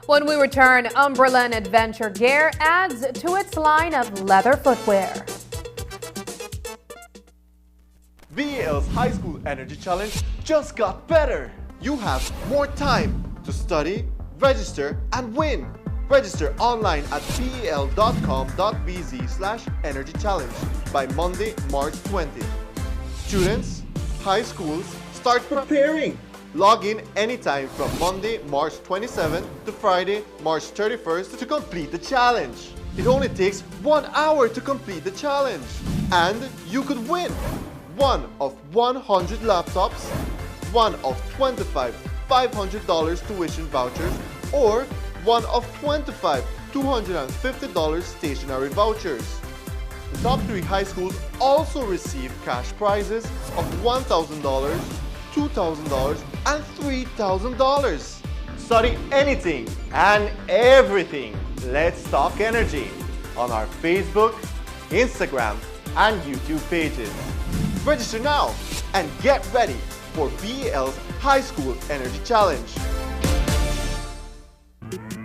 Speaker 1: When we return, Umberland Adventure Gear adds to its line of leather footwear.
Speaker 14: VEL's High School Energy Challenge just got better. You have more time to study, register, and win. Register online at vel.com.bz/energy challenge by Monday, March 20th. Students, high schools, start preparing. Log in anytime from Monday, March 27th to Friday, March 31st to complete the challenge. It only takes 1 hour to complete the challenge. And you could win one of 100 laptops, one of 25 $500 tuition vouchers, or one of 25 $250 stationery vouchers. The top 3 high schools also receive cash prizes of $1,000, $2,000, and $3,000. Study anything and everything. Let's Talk Energy on our Facebook, Instagram, and YouTube pages. Register now and get ready for VEL's High School Energy Challenge.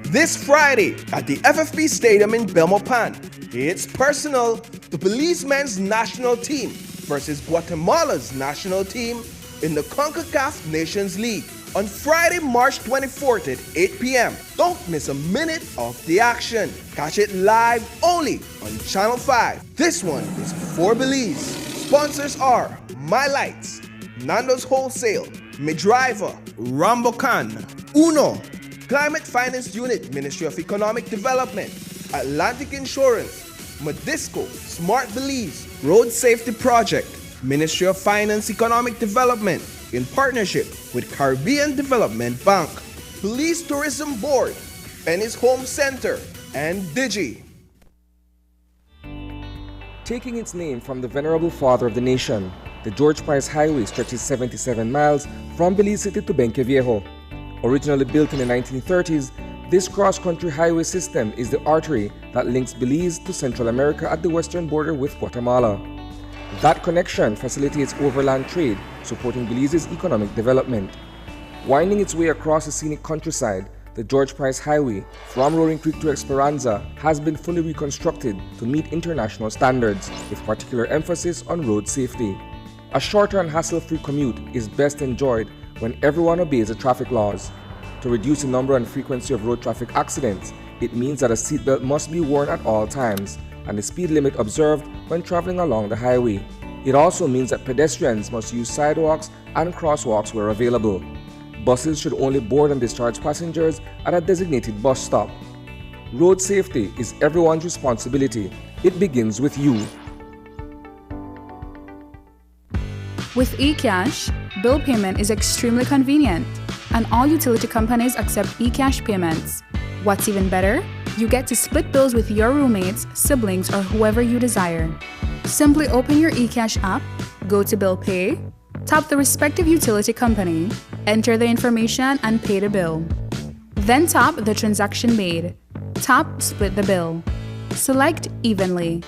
Speaker 12: This Friday at the FFP Stadium in Belmopan, it's personal. The policemen's national team versus Guatemala's national team in the CONCACAF Nations League on Friday, March 24th at 8 p.m. Don't miss a minute of the action. Catch it live only on Channel 5. This one is for Belize. Sponsors are My Lights, Nando's Wholesale, Midriver, Rambocan, Uno, Climate Finance Unit, Ministry of Economic Development, Atlantic Insurance, Modisco, Smart Belize, Road Safety Project, Ministry of Finance Economic Development, in partnership with Caribbean Development Bank, Police Tourism Board, Penny's Home Center, and Digi.
Speaker 6: Taking its name from the venerable father of the nation, the George Price Highway stretches 77 miles from Belize City to Benqueviejo. Originally built in the 1930s, this cross-country highway system is the artery that links Belize to Central America at the western border with Guatemala. That connection facilitates overland trade, supporting Belize's economic development. Winding its way across the scenic countryside, the George Price Highway from Roaring Creek to Esperanza has been fully reconstructed to meet international standards, with particular emphasis on road safety. A shorter and hassle-free commute is best enjoyed when everyone obeys the traffic laws. To reduce the number and frequency of road traffic accidents, it means that a seatbelt must be worn at all times and the speed limit observed when traveling along the highway. It also means that pedestrians must use sidewalks and crosswalks where available. Buses should only board and discharge passengers at a designated bus stop. Road safety is everyone's responsibility. It begins with you.
Speaker 15: With eCash, bill payment is extremely convenient, and all utility companies accept eCash payments. What's even better? You get to split bills with your roommates, siblings, or whoever you desire. Simply open your eCash app, go to Bill Pay, tap the respective utility company, enter the information, and pay the bill. Then tap the transaction made. Tap Split the bill. Select Evenly.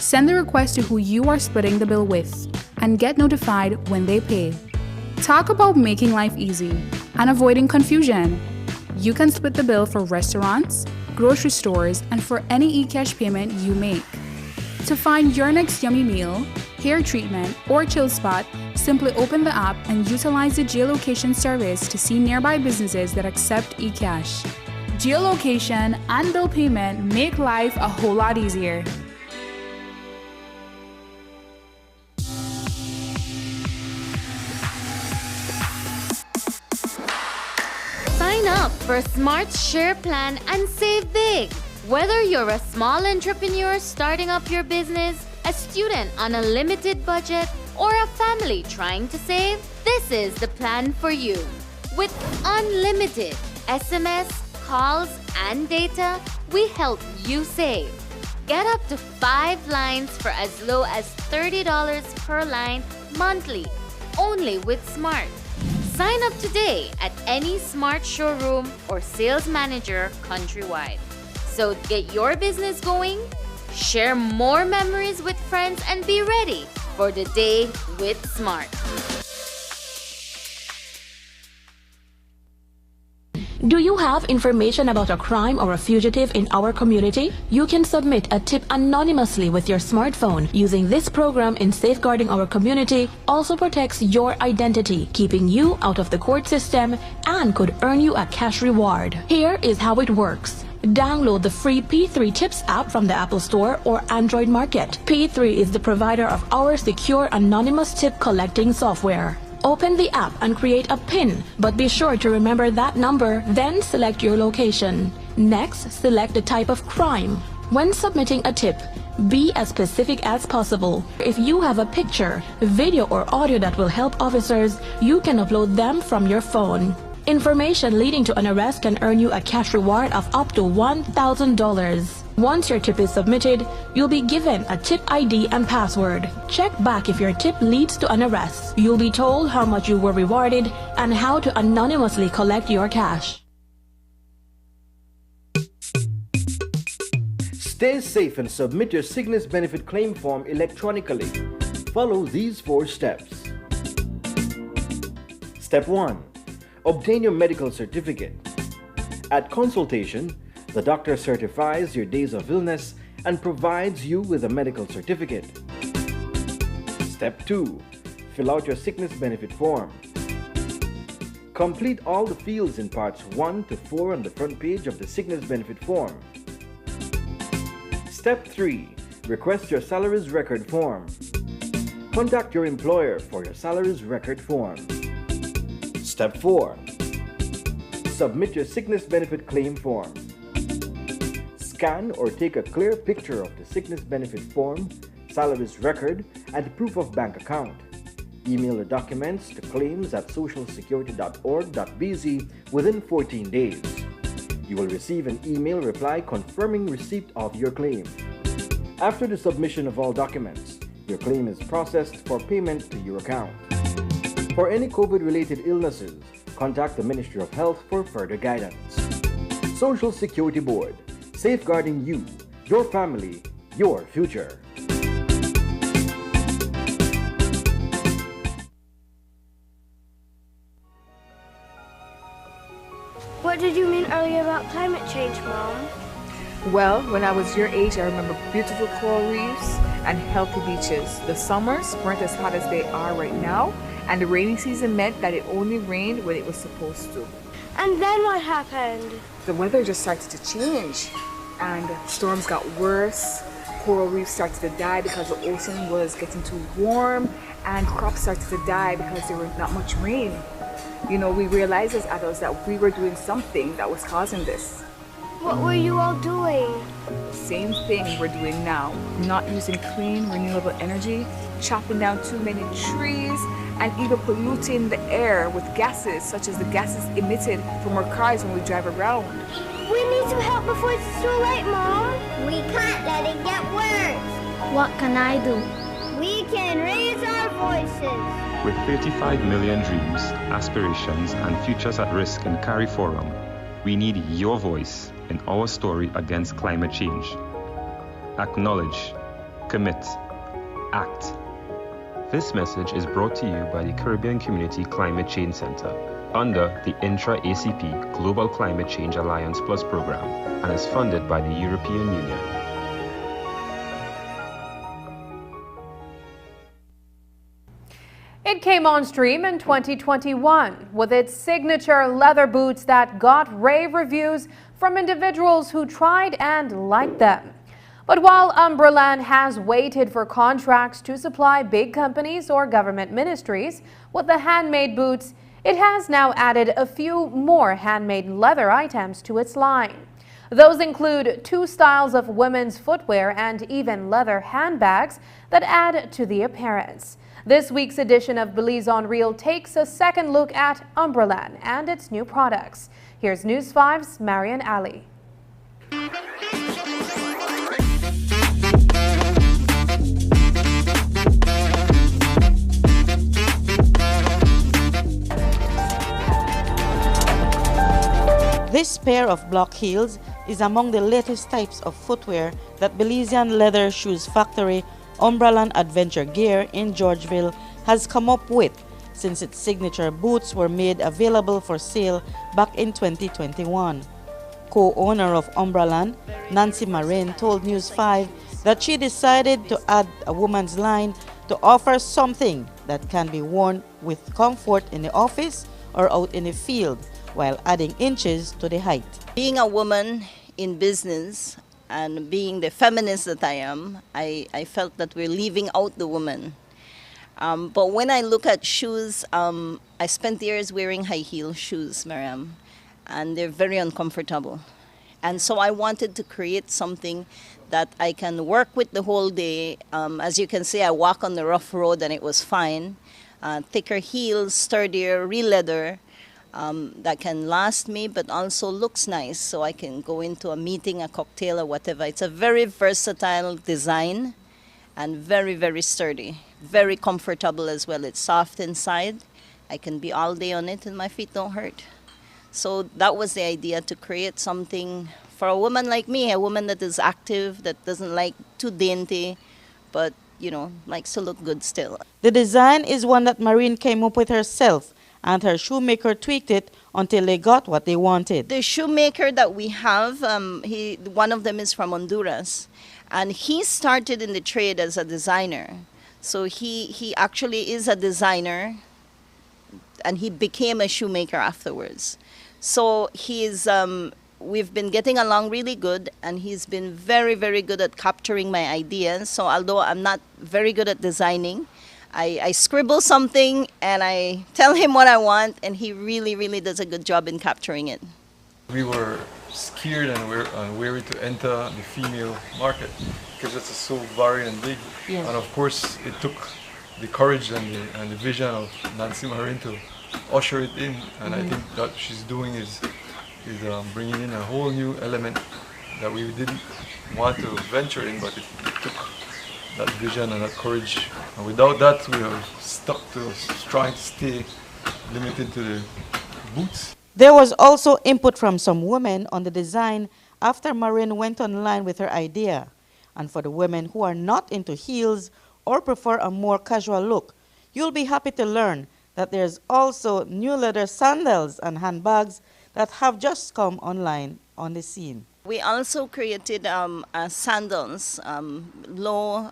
Speaker 15: Send the request to who you are splitting the bill with and get notified when they pay. Talk about making life easy and avoiding confusion. You can split the bill for restaurants, grocery stores, and for any eCash payment you make. To find your next yummy meal, hair treatment, or chill spot, simply open the app and utilize the geolocation service to see nearby businesses that accept eCash. Geolocation and bill payment make life a whole lot easier.
Speaker 23: Sign up for Smart Share Plan and save big. Whether you're a small entrepreneur starting up your business, a student on a limited budget, or a family trying to save, this is the plan for you. With unlimited SMS, calls, and data, we help you save. Get up to 5 lines for as low as $30 per line monthly, only with Smart. Sign up today at any Smart showroom or sales manager countrywide. So get your business going, share more memories with friends, and be ready for the day with Smart.
Speaker 16: Do you have information about a crime or a fugitive in our community? You can submit a tip anonymously with your smartphone. Using this program in safeguarding our community also protects your identity, keeping you out of the court system, and could earn you a cash reward. Here is how it works. Download the free P3 Tips app from the Apple Store or Android Market. P3 is the provider of our secure anonymous tip collecting software. Open the app and create a PIN, but be sure to remember that number, then select your location. Next, select the type of crime. When submitting a tip, be as specific as possible. If you have a picture, video, or audio that will help officers, you can upload them from your phone. Information leading to an arrest can earn you a cash reward of up to $1,000. Once your tip is submitted, you'll be given a tip ID and password. Check back if your tip leads to an arrest. You'll be told how much you were rewarded and how to anonymously collect your cash.
Speaker 17: Stay safe and submit your sickness benefit claim form electronically. Follow these 4 steps. Step 1. Obtain your medical certificate. At consultation, the doctor certifies your days of illness and provides you with a medical certificate. Step 2. Fill out your sickness benefit form. Complete all the fields in parts 1 to 4 on the front page of the sickness benefit form. Step 3. Request your salaries record form. Contact your employer for your salaries record form. Step 4. Submit your sickness benefit claim form. Scan or take a clear picture of the sickness benefit form, salaries record, and proof of bank account. Email the documents to claims@socialsecurity.org.bz within 14 days. You will receive an email reply confirming receipt of your claim. After the submission of all documents, your claim is processed for payment to your account. For any COVID-related illnesses, contact the Ministry of Health for further guidance. Social Security Board, safeguarding you, your family, your future.
Speaker 18: What did you mean earlier about climate change, Mom?
Speaker 19: Well, when I was your age, I remember beautiful coral reefs and healthy beaches. The summers weren't as hot as they are right now, and the rainy season meant that it only rained when it was supposed to.
Speaker 18: And then what happened?
Speaker 19: The weather just started to change, and storms got worse. Coral reefs started to die because the ocean was getting too warm, and crops started to die because there was not much rain. You know, we realized as adults that we were doing something that was causing this.
Speaker 18: What were you all doing?
Speaker 19: The same thing we're doing now. Not using clean, renewable energy, chopping down too many trees, and even polluting the air with gases such as the gases emitted from our cars when we drive around.
Speaker 18: We need some help before it's too late, Mom. We can't let it get worse.
Speaker 23: What can I do?
Speaker 18: We can raise our voices.
Speaker 25: With 35 million dreams, aspirations, and futures at risk in Cari Forum, we need your voice in our story against climate change. Acknowledge, Commit. Act. This message is brought to you by the Caribbean Community Climate Change Center under the Intra-ACP Global Climate Change Alliance Plus program and is funded by the European Union.
Speaker 1: It came on stream in 2021 with its signature leather boots that got rave reviews from individuals who tried and liked them. But while Umbraland has waited for contracts to supply big companies or government ministries with the handmade boots, it has now added a few more handmade leather items to its line. Those include 2 styles of women's footwear and even leather handbags that add to the appearance. This week's edition of Belize on Real takes a second look at Umbraland and its new products. Here's News 5's Marian Ali.
Speaker 2: This pair of block heels is among the latest types of footwear that Belizean leather shoes factory Umbraland Adventure Gear in Georgeville has come up with since its signature boots were made available for sale back in 2021. Co-owner of Umbraland, Nancy Marin, told News 5 that she decided to add a woman's line to offer something that can be worn with comfort in the office or out in the field, while adding inches to the height.
Speaker 4: Being a woman in business and being the feminist that I am, I felt that we're leaving out the woman. But when I look at shoes, I spent years wearing high heel shoes, Mariam, and they're very uncomfortable. And so I wanted to create something that I can work with the whole day. As you can see, I walk on the rough road and it was fine. Thicker heels, sturdier, real leather. That can last me but also looks nice, so I can go into a meeting, a cocktail or whatever. It's a very versatile design and very, very sturdy, very comfortable as well. It's soft inside. I can be all day on it and my feet don't hurt. So that was the idea, to create something for a woman like me, a woman that is active, that doesn't like too dainty, but likes to look good still.
Speaker 2: The design is one that Marine came up with herself, and her shoemaker tweaked it until they got what they wanted.
Speaker 4: The shoemaker that we have, one of them is from Honduras, and he started in the trade as a designer. So he actually is a designer, and he became a shoemaker afterwards. So we've been getting along really good, and he's been very, very good at capturing my ideas. So although I'm not very good at designing, I scribble something and I tell him what I want, and he really, really does a good job in capturing it.
Speaker 20: We were scared and wary to enter the female market because it's so varied and big.
Speaker 4: Yes.
Speaker 20: And of course, it took the courage and the vision of Nancy Marin to usher it in. And I think that she's doing is bringing in a whole new element that we didn't want to venture in, but it took that vision and that courage. And without that, we are stuck to trying to stay limited to the boots.
Speaker 2: There was also input from some women on the design after Marin went online with her idea. And for the women who are not into heels or prefer a more casual look, you'll be happy to learn that there's also new leather sandals and handbags that have just come online on the scene.
Speaker 4: We also created sandals, low.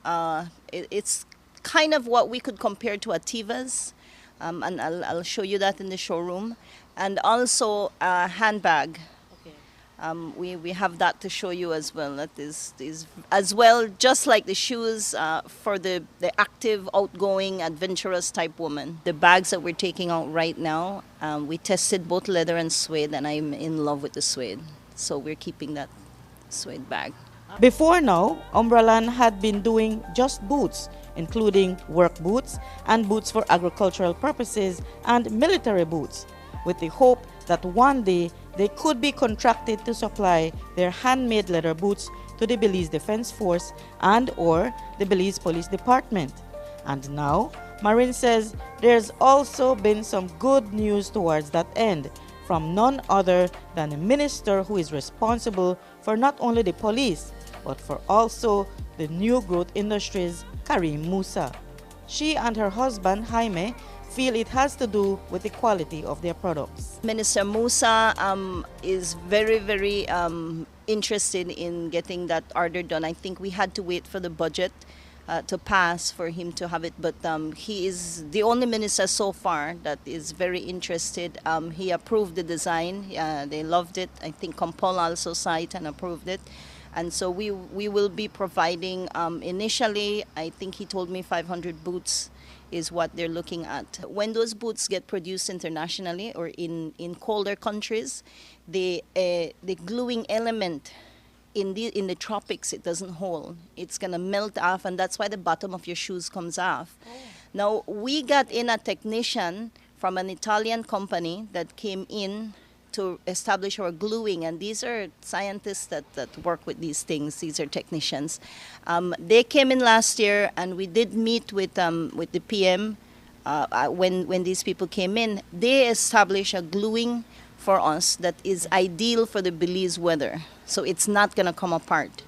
Speaker 4: It's kind of what we could compare to a Tivas, and I'll show you that in the showroom. And also a handbag. Okay. We have that to show you as well. That is as well, just like the shoes for the active, outgoing, adventurous type woman. The bags that we're taking out right now, we tested both leather and suede, and I'm in love with the suede. So we're keeping that suede bag.
Speaker 2: Before now, Umbraland had been doing just boots, including work boots and boots for agricultural purposes and military boots, with the hope that one day they could be contracted to supply their handmade leather boots to the Belize Defense Force and or the Belize Police Department. And now, Marin says there's also been some good news towards that end, from none other than a minister who is responsible for not only the police, but for also the New Growth Industries, Karim Musa. She and her husband, Jaime, feel it has to do with the quality of their products.
Speaker 4: Minister Musa is very interested in getting that order done. I think we had to wait for the budget to pass for him to have it, but he is the only minister so far that is very interested. He approved the design. They loved it. I think Compol also saw it and approved it. And so we will be providing, initially, I think he told me 500 boots is what they're looking at. When those boots get produced internationally or in colder countries, the gluing element in the tropics, it doesn't hold. It's gonna melt off, and that's why the bottom of your shoes comes off. Oh. Now, we got in a technician from an Italian company that came in to establish our gluing, and these are scientists that work with these things. These are technicians. They came in last year, and we did meet with the PM when these people came in. They established a gluing for us that is ideal for the Belize weather, so it's not going to come apart.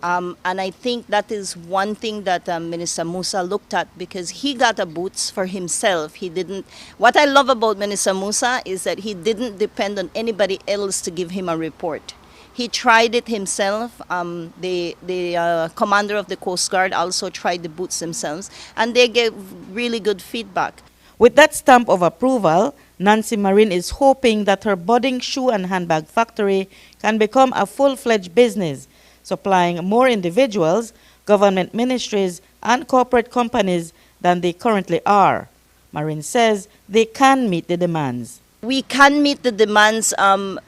Speaker 4: And I think that is one thing that Minister Musa looked at, because he got a boots for himself. He didn't. What I love about Minister Musa is that he didn't depend on anybody else to give him a report. He tried it himself. The commander of the Coast Guard also tried the boots themselves, and they gave really good feedback.
Speaker 2: With that stamp of approval, Nancy Marine is hoping that her budding shoe and handbag factory can become a full-fledged business, supplying more individuals, government ministries, and corporate companies than they currently are. Marine says they can meet the demands.
Speaker 4: We can meet the demands.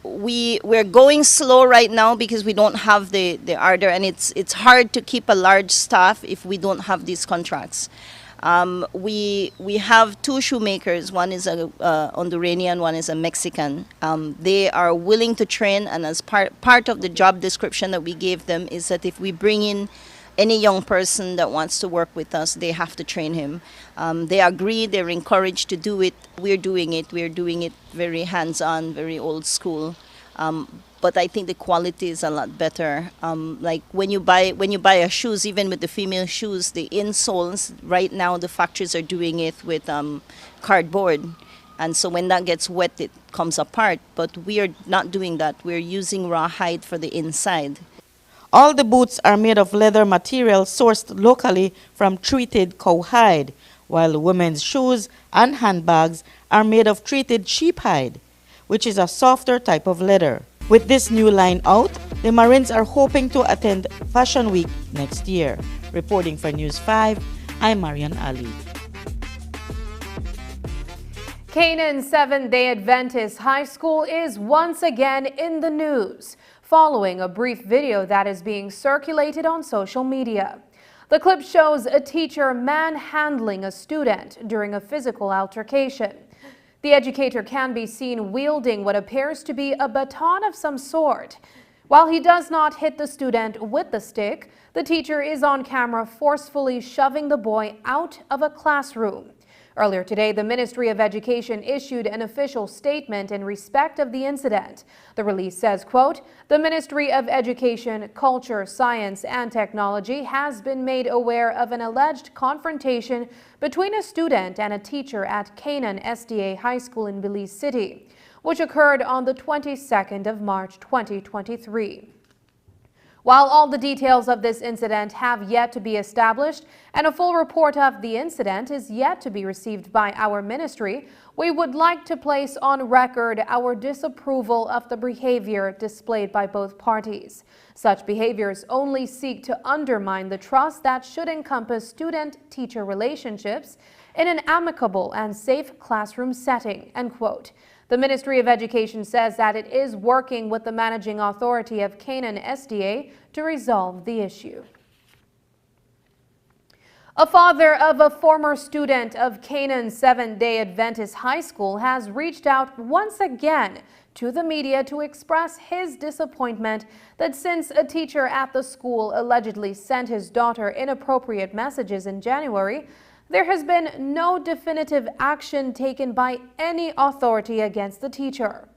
Speaker 4: We're going slow right now because we don't have the order, and it's hard to keep a large staff if we don't have these contracts. We have two shoemakers. One is a Honduranian, one is a Mexican. They are willing to train, and as part of the job description that we gave them is that if we bring in any young person that wants to work with us, they have to train him. They agree, they're encouraged to do it. We're doing it very hands-on, very old school. But I think the quality is a lot better. Like when you buy a shoes, even with the female shoes, the insoles, right now the factories are doing it with cardboard. And so when that gets wet, it comes apart. But we are not doing that. We're using raw hide for the inside.
Speaker 2: All the boots are made of leather material sourced locally from treated cowhide, while women's shoes and handbags are made of treated sheep hide, which is a softer type of leather. With this new line out, the Marines are hoping to attend Fashion Week next year. Reporting for News 5, I'm Marian Ali.
Speaker 1: Canaan Seventh-day Adventist High School is once again in the news, following a brief video that is being circulated on social media. The clip shows a teacher manhandling a student during a physical altercation. The educator can be seen wielding what appears to be a baton of some sort. While he does not hit the student with the stick, the teacher is on camera forcefully shoving the boy out of a classroom. Earlier today, the Ministry of Education issued an official statement in respect of the incident. The release says, quote, "The Ministry of Education, Culture, Science, and Technology has been made aware of an alleged confrontation between a student and a teacher at Canaan SDA High School in Belize City, which occurred on the 22nd of March 2023. While all the details of this incident have yet to be established and a full report of the incident is yet to be received by our ministry, we would like to place on record our disapproval of the behavior displayed by both parties. Such behaviors only seek to undermine the trust that should encompass student-teacher relationships in an amicable and safe classroom setting," end quote. The Ministry of Education says that it is working with the managing authority of Canaan SDA to resolve the issue. A father of a former student of Canaan Seventh-day Adventist High School has reached out once again to the media to express his disappointment that since a teacher at the school allegedly sent his daughter inappropriate messages in January, there has been no definitive action taken by any authority against the teacher.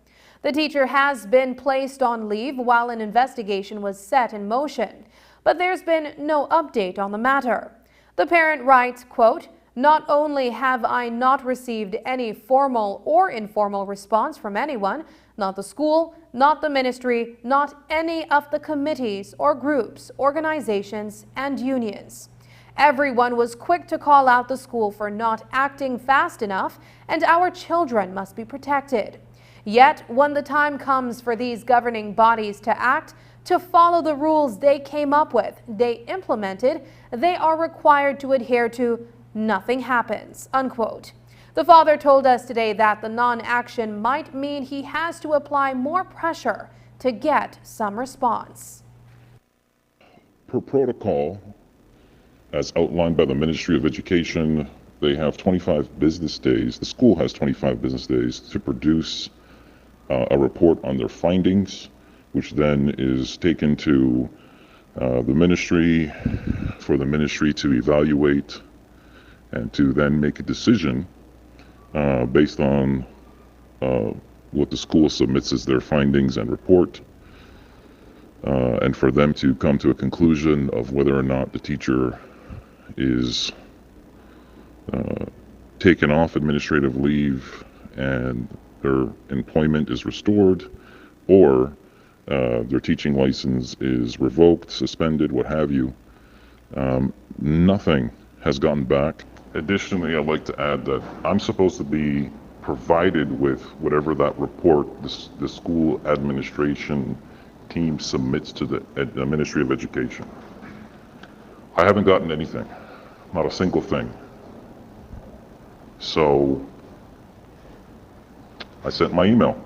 Speaker 1: The teacher has been placed on leave while an investigation was set in motion. but there's been no update on the matter. The parent writes, quote, "Not only have I not received any formal or informal response from anyone, not the school, not the ministry, not any of the committees or groups, organizations, and unions. Everyone was quick to call out the school for not acting fast enough, and our children must be protected. Yet, when the time comes for these governing bodies to act, to follow the rules they came up with, they implemented, they are required to adhere to, nothing happens," unquote. The father told us today that the non-action might mean he has to apply more pressure to get some response.
Speaker 3: Per protocol, as outlined by the Ministry of Education, they have 25 business days. The school has 25 business days to produce a report on their findings, which then is taken to the ministry for the ministry to evaluate and to then make a decision based on what the school submits as their findings and report, and for them to come to a conclusion of whether or not the teacher is taken off administrative leave and their employment is restored, or their teaching license is revoked, suspended, what have you. Nothing has gotten back. Additionally, I'd like to add that I'm supposed to be provided with whatever that report the school administration team submits to the Ministry of Education. I haven't gotten anything, not a single thing. So I sent my email,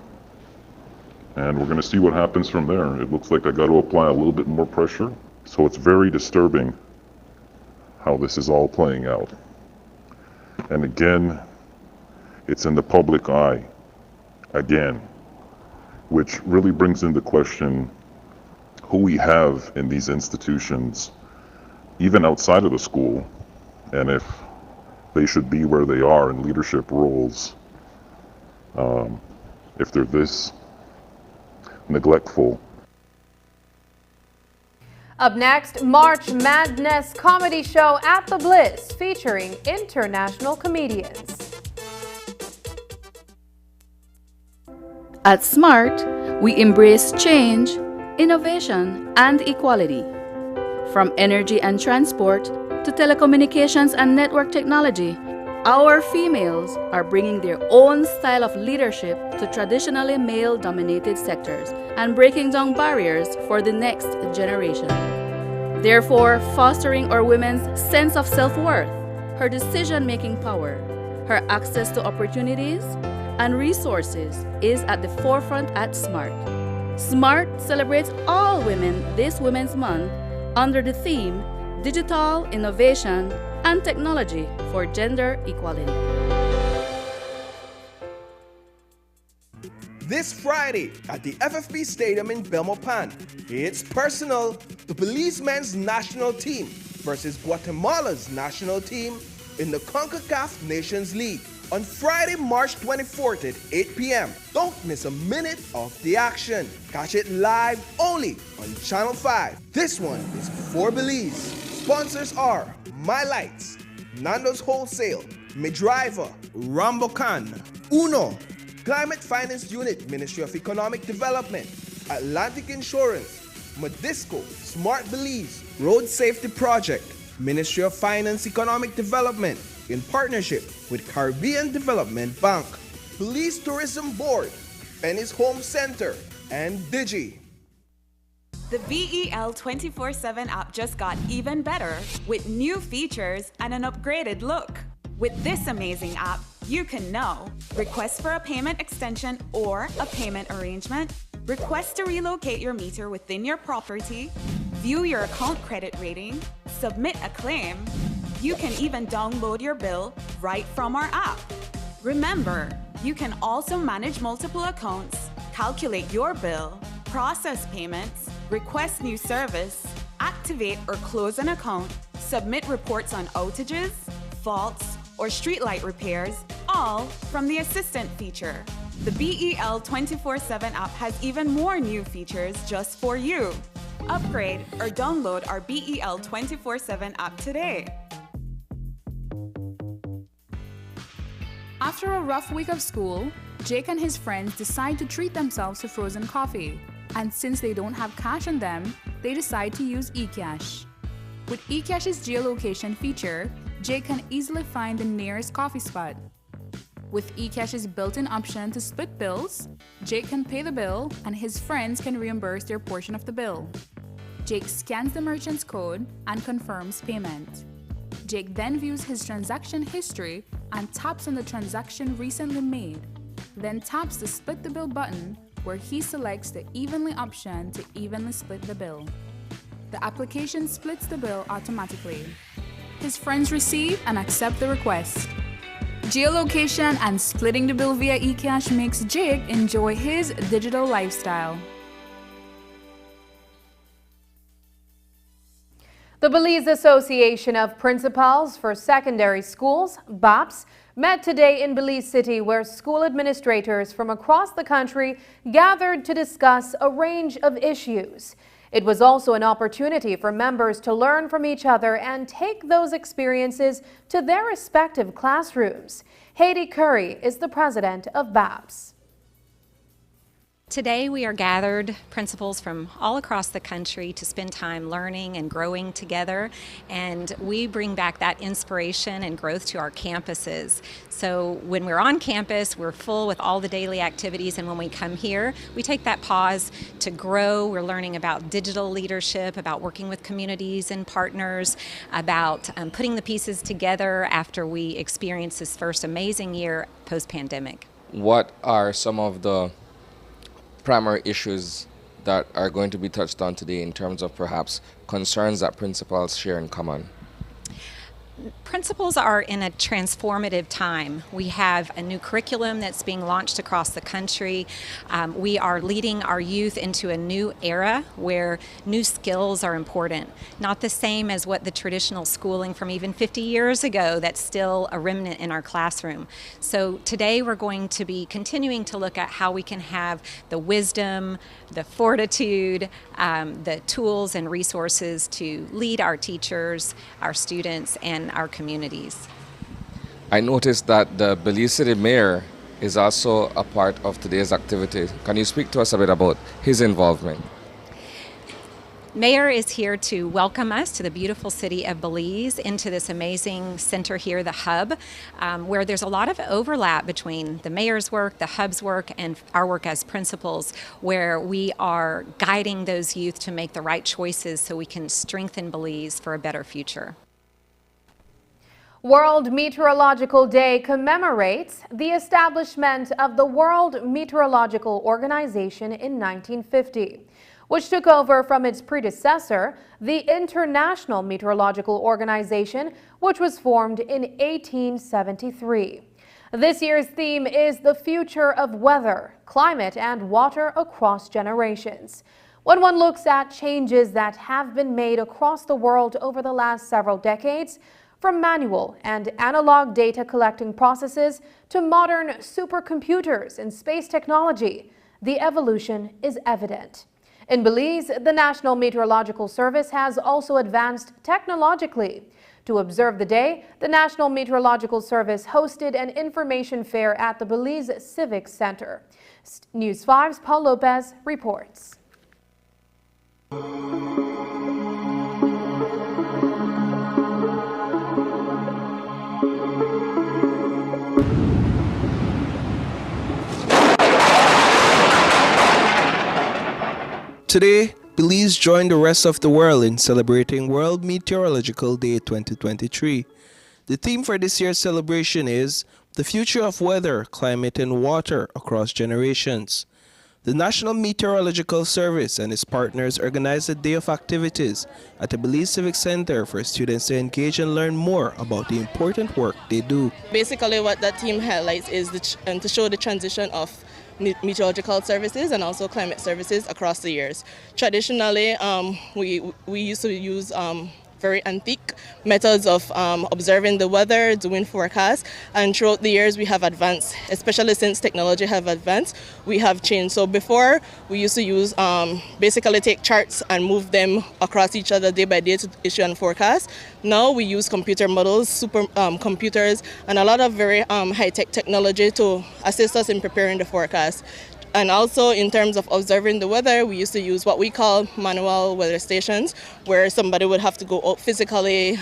Speaker 3: and we're going to see what happens from there. It looks like I got to apply a little bit more pressure. So it's very disturbing how this is all playing out. And again, it's in the public eye, again, which really brings into question who we have in these institutions, even outside of the school, and if they should be where they are in leadership roles, if they're this neglectful.
Speaker 1: Up next, March Madness comedy show at the Bliss featuring international comedians.
Speaker 5: At SMART, we embrace change, innovation, and equality. From energy and transport to telecommunications and network technology, our females are bringing their own style of leadership to traditionally male-dominated sectors and breaking down barriers for the next generation. Therefore, fostering our women's sense of self-worth, her decision-making power, her access to opportunities and resources is at the forefront at SMART. SMART celebrates all women this Women's Month under the theme Digital Innovation and Technology for Gender Equality.
Speaker 12: This Friday at the FFP Stadium in Belmopan, it's personal. The policemen's national team versus Guatemala's national team in the CONCACAF Nations League on Friday, March 24th at 8 p.m. Don't miss a minute of the action. Catch it live only on Channel 5. This one is for Belize. Sponsors are My Lights, Nando's Wholesale, Midriver, Rambocan, Uno, Climate Finance Unit, Ministry of Economic Development, Atlantic Insurance, Modisco, Smart Belize, Road Safety Project, Ministry of Finance Economic Development, in partnership with Caribbean Development Bank, Police Tourism Board, Penny's Home Center, and Digi.
Speaker 10: The BEL 24/7 app just got even better with new features and an upgraded look. With this amazing app, you can know request for a payment extension or a payment arrangement, request to relocate your meter within your property, view your account credit rating, submit a claim. You can even download your bill right from our app. Remember, you can also manage multiple accounts, calculate your bill, process payments, request new service, activate or close an account, submit reports on outages, faults, or streetlight repairs, all from the Assistant feature. The BEL 24/7 app has even more new features just for you. Upgrade or download our BEL 24/7 app today.
Speaker 15: After a rough week of school, Jake and his friends decide to treat themselves to frozen coffee. And since they don't have cash on them, they decide to use eCash. With eCash's geolocation feature, Jake can easily find the nearest coffee spot. With eCash's built-in option to split bills, Jake can pay the bill and his friends can reimburse their portion of the bill. Jake scans the merchant's code and confirms payment. Jake then views his transaction history and taps on the transaction recently made, then taps the split the bill button where he selects the evenly option to evenly split the bill. The application splits the bill automatically. His friends receive and accept the request. Geolocation and splitting the bill via eCash makes Jake enjoy his digital lifestyle.
Speaker 1: The Belize Association of Principals for Secondary Schools, BAPS, met today in Belize City where school administrators from across the country gathered to discuss a range of issues. It was also an opportunity for members to learn from each other and take those experiences to their respective classrooms. Haiti Curry is the president of BAPS.
Speaker 7: Today we are gathered principals from all across the country to spend time learning and growing together, and we bring back that inspiration and growth to our campuses. So when we're on campus, we're full with all the daily activities, and when we come here, we take that pause to grow. We're learning about digital leadership, about working with communities and partners, about putting the pieces together after we experience this first amazing year post-pandemic.
Speaker 6: What are some of the primary issues that are going to be touched on today in terms of perhaps concerns that principals share in common?
Speaker 7: Principals are in a transformative time. We have a new curriculum that's being launched across the country. We are leading our youth into a new era where new skills are important, not the same as what the traditional schooling from even 50 years ago that's still a remnant in our classroom. So today we're going to be continuing to look at how we can have the wisdom, the fortitude, the tools and resources to lead our teachers, our students, and our communities.
Speaker 6: I noticed that the Belize City Mayor is also a part of today's activity. Can you speak to us a bit about his involvement?
Speaker 7: Mayor is here to welcome us to the beautiful city of Belize, into this amazing center here, the Hub, where there's a lot of overlap between the mayor's work, the Hub's work, and our work as principals, where we are guiding those youth to make the right choices so we can strengthen Belize for a better future.
Speaker 1: World Meteorological Day commemorates the establishment of the World Meteorological Organization in 1950, which took over from its predecessor, the International Meteorological Organization, which was formed in 1873. This year's theme is the future of weather, climate, and water across generations. When one looks at changes that have been made across the world over the last several decades, from manual and analog data collecting processes to modern supercomputers and space technology, the evolution is evident. In Belize, the National Meteorological Service has also advanced technologically. To observe the day, the National Meteorological Service hosted an information fair at the Belize Civic Center. News 5's Paul Lopez reports.
Speaker 12: Today, Belize joined the rest of the world in celebrating World Meteorological Day 2023. The theme for this year's celebration is the future of weather, climate, and water across generations. The National Meteorological Service and its partners organized a day of activities at the Belize Civic Center for students to engage and learn more about the important work they do.
Speaker 8: Basically, what that theme highlights is to show the transition of meteorological services and also climate services across the years. Traditionally, we used to use very antique methods of observing the weather, doing forecasts, and throughout the years we have advanced, especially since technology have advanced, we have changed. So before we used to use basically take charts and move them across each other day by day to issue and forecast. Now we use computer models, super computers, and a lot of very high-tech technology to assist us in preparing the forecast. And also in terms of observing the weather, we used to use what we call manual weather stations, where somebody would have to go out physically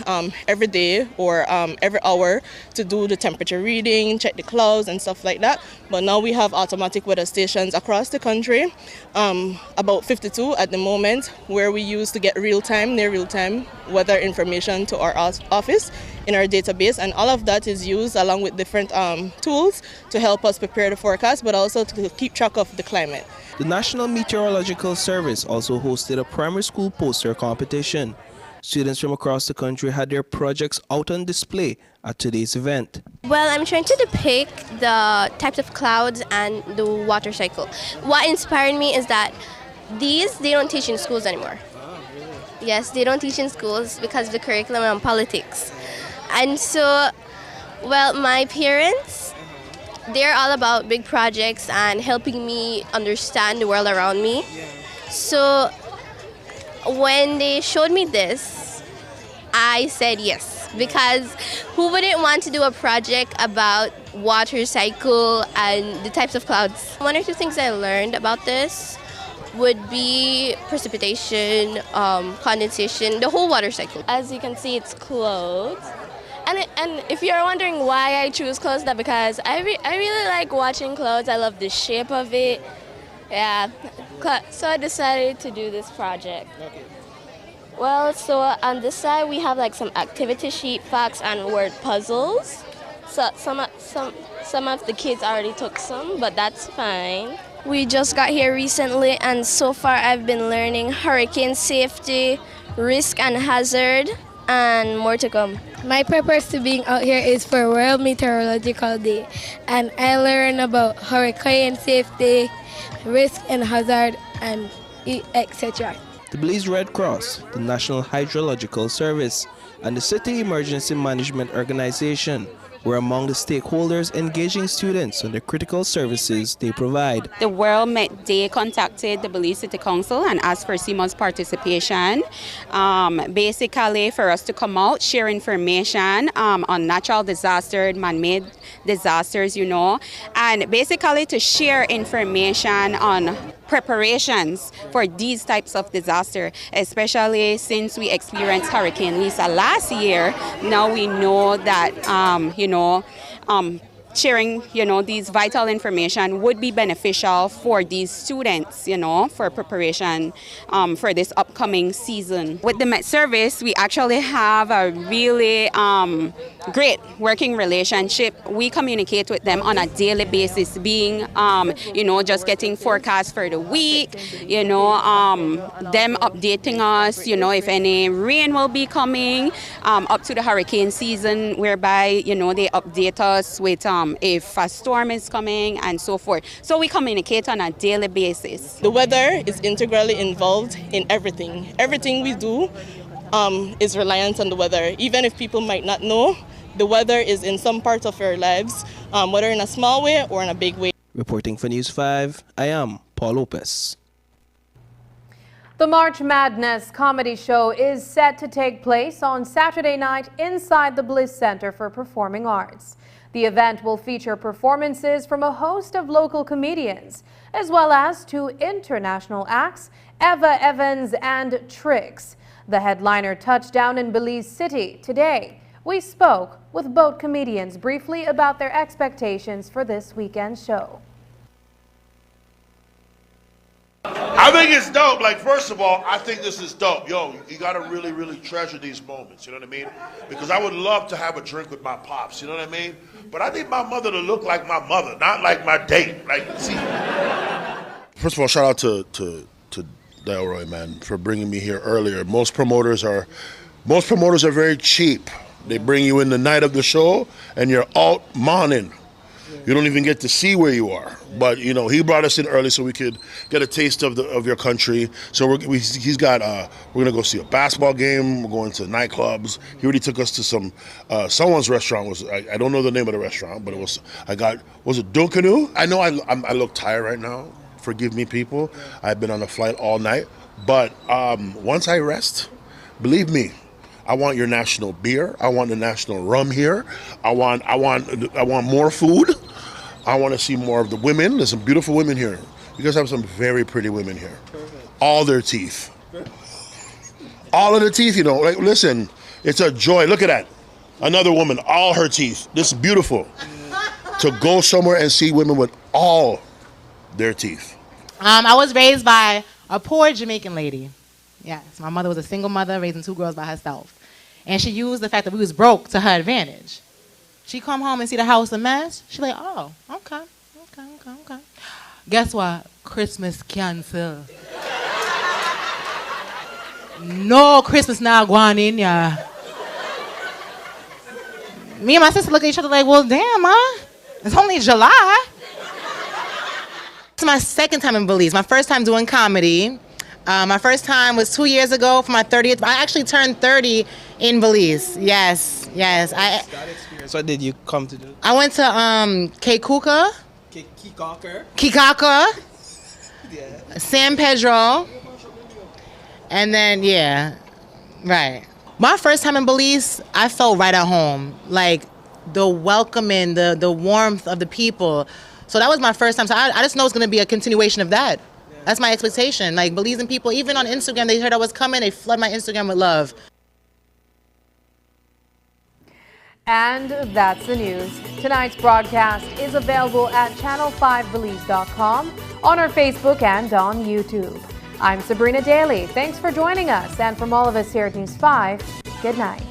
Speaker 8: every day or every hour to do the temperature reading, check the clouds and stuff like that. But now we have automatic weather stations across the country, about 52 at the moment, where we use to get real-time, near real-time weather information to our office in our database, and all of that is used along with different tools to help us prepare the forecast, but also to keep track of the climate.
Speaker 12: The National Meteorological Service also hosted a primary school poster competition. Students from across the country had their projects out on display at today's event.
Speaker 9: Well, I'm trying to depict the types of clouds and the water cycle. What inspired me is that they don't teach in schools anymore. Yes, they don't teach in schools because of the curriculum and politics. And so, well, my parents, they're all about big projects and helping me understand the world around me. So when they showed me this, I said yes, because who wouldn't want to do a project about water cycle and the types of clouds? One or two things I learned about this would be precipitation, condensation, the whole water cycle. As you can see, it's clouds. And if you're wondering why I choose clouds, that's because I really like watching clouds. I love the shape of it. Yeah, so I decided to do this project. Okay. Well, so on this side we have like some activity sheet, facts, and word puzzles. So some of the kids already took some, but that's fine. We just got here recently, and so far I've been learning hurricane safety, risk and hazard, and more to come.
Speaker 13: My purpose to being out here is for World Meteorological Day, and I learn about hurricane safety, risk and hazard, and etc.
Speaker 12: The Belize Red Cross, the National Hydrological Service, and the City Emergency Management Organization were among the stakeholders engaging students on the critical services they provide.
Speaker 21: The World Met Day contacted the Belize City Council and asked for CMO's participation, basically for us to come out, share information on natural disasters, man-made disasters, and basically to share information on preparations for these types of disaster, especially since we experienced Hurricane Lisa last year. Now we know that, sharing, these vital information would be beneficial for these students, for preparation for this upcoming season. With the Met Service, we actually have a really great working relationship. We communicate with them on a daily basis, being, just getting forecasts for the week, them updating us, if any rain will be coming up to the hurricane season, whereby, they update us with if a storm is coming and so forth. So we communicate on a daily basis.
Speaker 8: The weather is integrally involved in everything. Everything we do is reliant on the weather. Even if people might not know, the weather is in some parts of our lives, whether in a small way or in a big way.
Speaker 12: Reporting for News 5, I am Paul Lopez.
Speaker 1: The March Madness comedy show is set to take place on Saturday night inside the Bliss Center for Performing Arts. The event will feature performances from a host of local comedians, as well as two international acts, Eva Evans and Trix. The headliner touched down in Belize City today. We spoke with both comedians briefly about their expectations for this weekend show.
Speaker 22: I think it's dope. Like, first of all, I think this is dope. Yo, you got to really, really treasure these moments, you know what I mean? Because I would love to have a drink with my pops, you know what I mean? But I need my mother to look like my mother, not like my date. Like, see.
Speaker 24: First of all, shout out to Delroy, man, for bringing me here earlier. Most promoters are very cheap. They bring you in the night of the show, and you're out morning. You don't even get to see where you are. But you know, he brought us in early so we could get a taste of your country. So we're gonna go see a basketball game. We're going to nightclubs. He already took us to someone's restaurant. I don't know the name of the restaurant, but was it Dunkanu? I know I look tired right now. Forgive me, people. I've been on a flight all night. But once I rest, believe me, I want your national beer. I want the national rum here. I want more food. I want to see more of the women. There's some beautiful women here. You guys have some very pretty women here. Perfect. All their teeth. All of the teeth, you know. Like, listen, it's a joy. Look at that. Another woman, all her teeth. This is beautiful. To go somewhere and see women with all their teeth.
Speaker 11: I was raised by a poor Jamaican lady. Yes, my mother was a single mother raising 2 girls by herself. And she used the fact that we was broke to her advantage. She come home and see the house a mess. She like, oh, okay. Guess what? Christmas cancel. No Christmas now going in, yeah. Me and my sister look at each other like, well, damn, Ma. It's only July. It's my second time in Belize. My first time doing comedy. My first time was 2 years ago for my 30th. I actually turned 30 in Belize. Yes.
Speaker 14: What did you come to do?
Speaker 11: I went to Kekuka. Kikaka. Yeah. San Pedro. And then, yeah, right. My first time in Belize, I felt right at home. Like the welcoming, the warmth of the people. So that was my first time. So I just know it's going to be a continuation of that. That's my expectation. Like Belizean people, even on Instagram, they heard I was coming. They flood my Instagram with love.
Speaker 1: And that's the news. Tonight's broadcast is available at channel5belize.com, on our Facebook and on YouTube. I'm Sabrina Daly. Thanks for joining us. And from all of us here at News 5, good night.